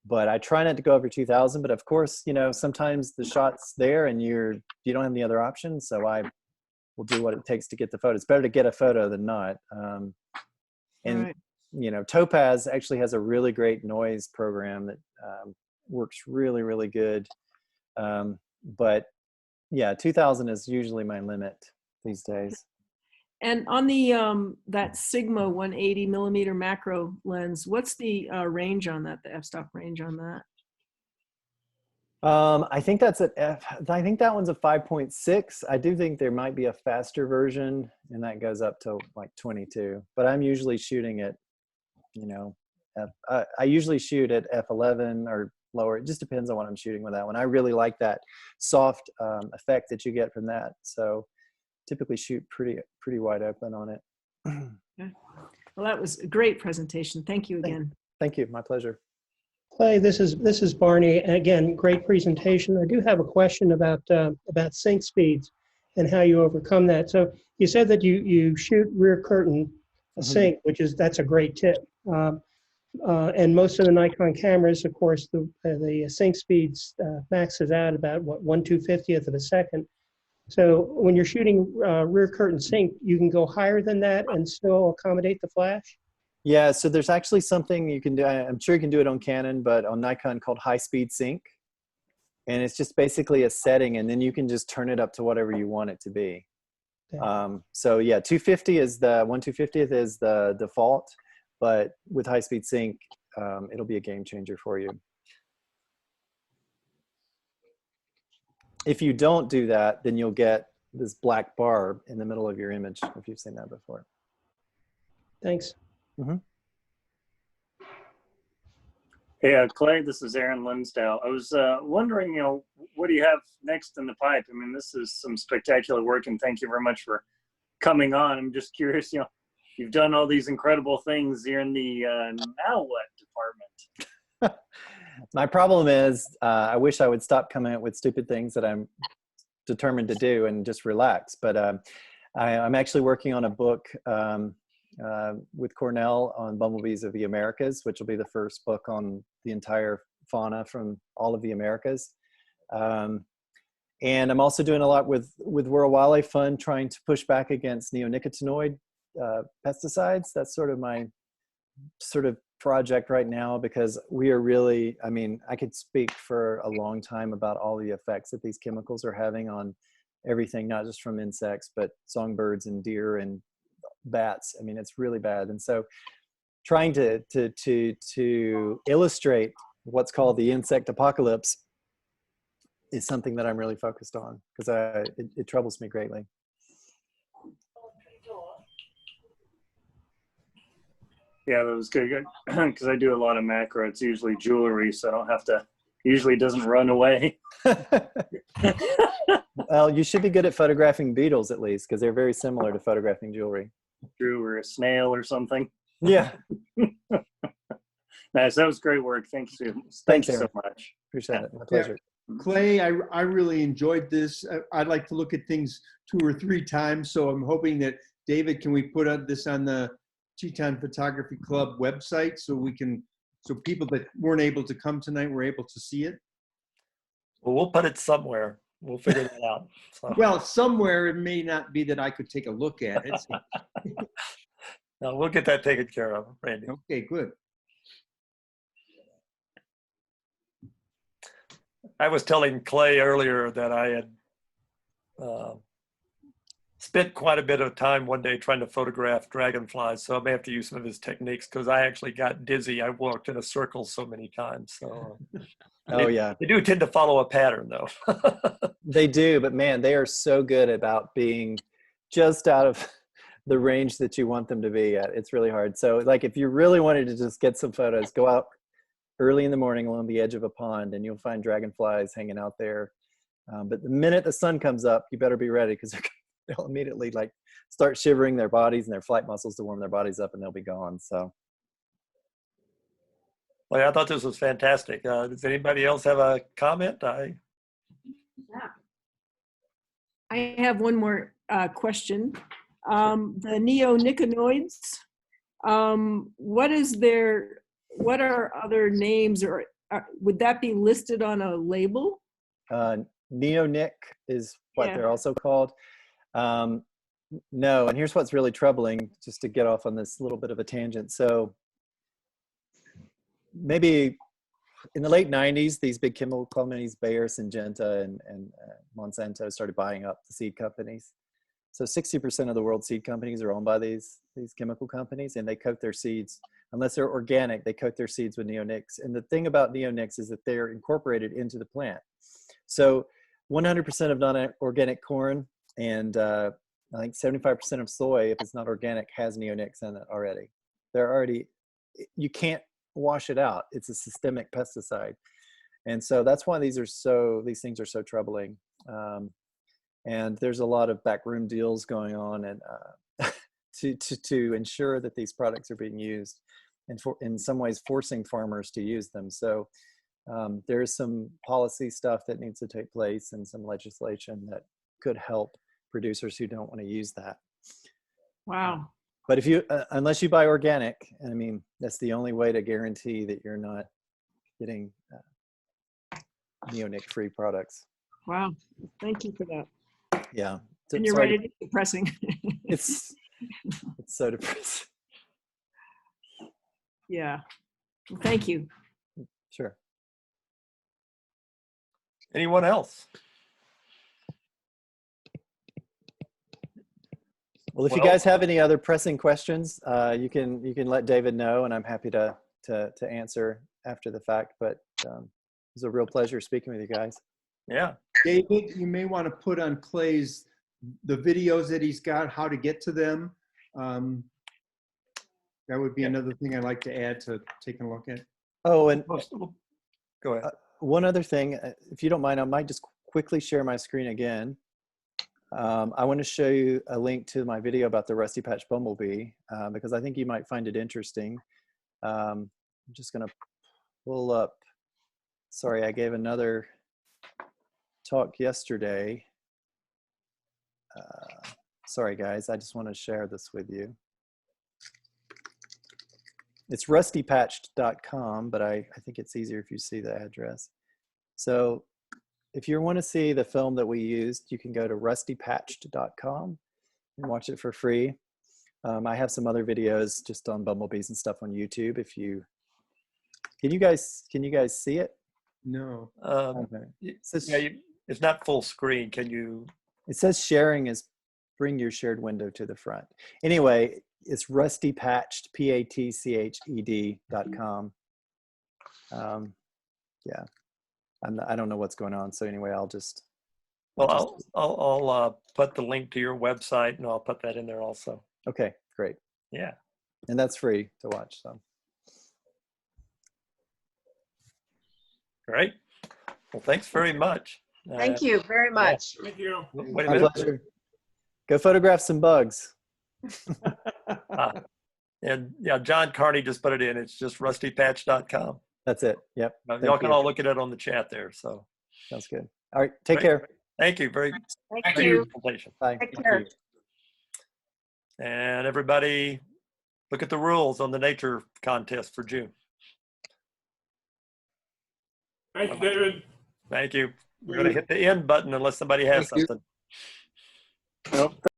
But I try not to go over 2000, but of course, sometimes the shot's there and you don't have any other options. So I will do what it takes to get the photo. It's better to get a photo than not. And, right. Topaz actually has a really great noise program that works really, really good. But yeah, 2000 is usually my limit these days. And on the that Sigma 180 millimeter macro lens, what's the range on that? The f-stop range on that? I think that's I think that one's a 5.6. I do think there might be a faster version, and that goes up to like 22. But I'm usually shooting at, I usually shoot at f11 or lower. It just depends on what I'm shooting with that one. I really like that soft effect that you get from that. So typically shoot pretty wide open on it. Okay. Well, that was a great presentation. Thank you again. Thank you. My pleasure. Clay, this is Barney. Again, great presentation. I do have a question about sync speeds and how you overcome that. So you said that you shoot rear curtain sync, that's a great tip. And most of the Nikon cameras, of course, the sync speeds maxes out about 1/250th of a second. So when you're shooting rear curtain sync, you can go higher than that and still accommodate the flash? Yeah, so there's actually something you can do. I'm sure you can do it on Canon, but on Nikon called high speed sync. And it's just basically a setting, and then you can just turn it up to whatever you want it to be. Yeah. So yeah, 1/250th is the default, but with high speed sync, it'll be a game changer for you. If you don't do that, then you'll get this black bar in the middle of your image, if you've seen that before. Thanks. Mm-hmm. Hey, Clay, this is Aaron Linsdale. I was wondering, what do you have next in the pipe? I mean, this is some spectacular work, and thank you very much for coming on. I'm just curious, you've done all these incredible things. You're in the now what department? My problem is I wish I would stop coming up with stupid things that I'm determined to do and just relax. But I'm actually working on a book with Cornell on Bumblebees of the Americas, which will be the first book on the entire fauna from all of the Americas. And I'm also doing a lot with World Wildlife Fund, trying to push back against neonicotinoid pesticides. That's sort of my project right now, because we are really, I could speak for a long time about all the effects that these chemicals are having on everything, not just from insects, but songbirds and deer and bats. It's really bad. And so trying to illustrate what's called the insect apocalypse is something that I'm really focused on, because it troubles me greatly. Yeah, that was good because I do a lot of macro. It's usually jewelry, so I don't have to. Usually, it doesn't run away. Well, you should be good at photographing beetles at least, because they're very similar to photographing jewelry. Drew or a snail or something. Yeah. Nice. That was great work. Thank you. Thanks, Thank you Aaron. so much. Appreciate it. My pleasure. Clay, I really enjoyed this. I'd like to look at things 2 or 3 times, so I'm hoping that, David, can we put this on the Teton Photography Club website so people that weren't able to come tonight were able to see it? Well, we'll put it somewhere. We'll figure that out. So. Well, somewhere it may not be that I could take a look at it. No, we'll get that taken care of, Randy. Okay, good. I was telling Clay earlier that I had spent quite a bit of time one day trying to photograph dragonflies, so I may have to use some of his techniques because I actually got dizzy. I walked in a circle so many times. So, Yeah. They do tend to follow a pattern, though. They do, but man, they are so good about being just out of the range that you want them to be at. It's really hard. So like if you really wanted to just get some photos, go out early in the morning along the edge of a pond and you'll find dragonflies hanging out there. But the minute the sun comes up, you better be ready because they'll immediately like start shivering their bodies and their flight muscles to warm their bodies up and they'll be gone. So. Well, I thought this was fantastic. Does anybody else have a comment? I have one more question. The neonicotinoids, what are other names, or would that be listed on a label? Neonic is what they're also called. No, and here's what's really troubling, just to get off on this little bit of a tangent. So maybe in the late 90s, these big chemical companies, Bayer, Syngenta, and Monsanto started buying up the seed companies. So 60% of the world's seed companies are owned by these chemical companies, and they coat their seeds, unless they're organic, they coat their seeds with neonics. And the thing about neonics is that they're incorporated into the plant. So 100% of non-organic corn and I think 75% of soy, if it's not organic, has neonics in it already. You can't wash it out. It's a systemic pesticide. And so that's why these things are so troubling. And there's a lot of backroom deals going on and to ensure that these products are being used and in some ways forcing farmers to use them. So there's some policy stuff that needs to take place and some legislation that could help producers who don't want to use that. Wow. But if you, unless you buy organic, I mean, that's the only way to guarantee that you're not getting neonic-free products. Wow. Thank you for that. Yeah. And you're right, it's depressing. It's so depressing. Yeah. Well, thank you. Sure. Anyone else? Well, if you guys have any other pressing questions, you can let David know, and I'm happy to answer after the fact. But it was a real pleasure speaking with you guys. Yeah. David, you may want to put on Clay's the videos that he's got, how to get to them. That would be another thing I'd like to add to taking a look at. Oh, and go ahead. One other thing, if you don't mind, I might just quickly share my screen again. I want to show you a link to my video about the Rusty Patch Bumblebee because I think you might find it interesting. I'm just going to pull up. Sorry, I gave another talk yesterday. Sorry, guys, I just want to share this with you. It's rustypatched.com, but I think it's easier if you see the address. So if you want to see the film that we used, you can go to rustypatched.com and watch it for free. I have some other videos just on bumblebees and stuff on YouTube. Can you guys see it? No. Okay. It's not full screen. Can you? It says sharing is bring your shared window to the front. Anyway, it's rustypatched, patched.com. Yeah. I don't know what's going on. So anyway, I'll put the link to your website and I'll put that in there also. Okay, great. Yeah. And that's free to watch. So. Great. Well, thanks very much. Thank you very much. Thank you. Wait a My minute. pleasure. Go photograph some bugs. And yeah, John Carney just put it in. It's just rustypatch.com. That's it. Yep. Y'all can all look at it on the chat there. So sounds good. All right. Take Great. care. Thank you. Very Thank good you. presentation. Bye. Take care. And everybody, look at the rules on the nature contest for June. Thank you, David. Thank you. We're going to hit the end button unless somebody has Thank you. something. Nope.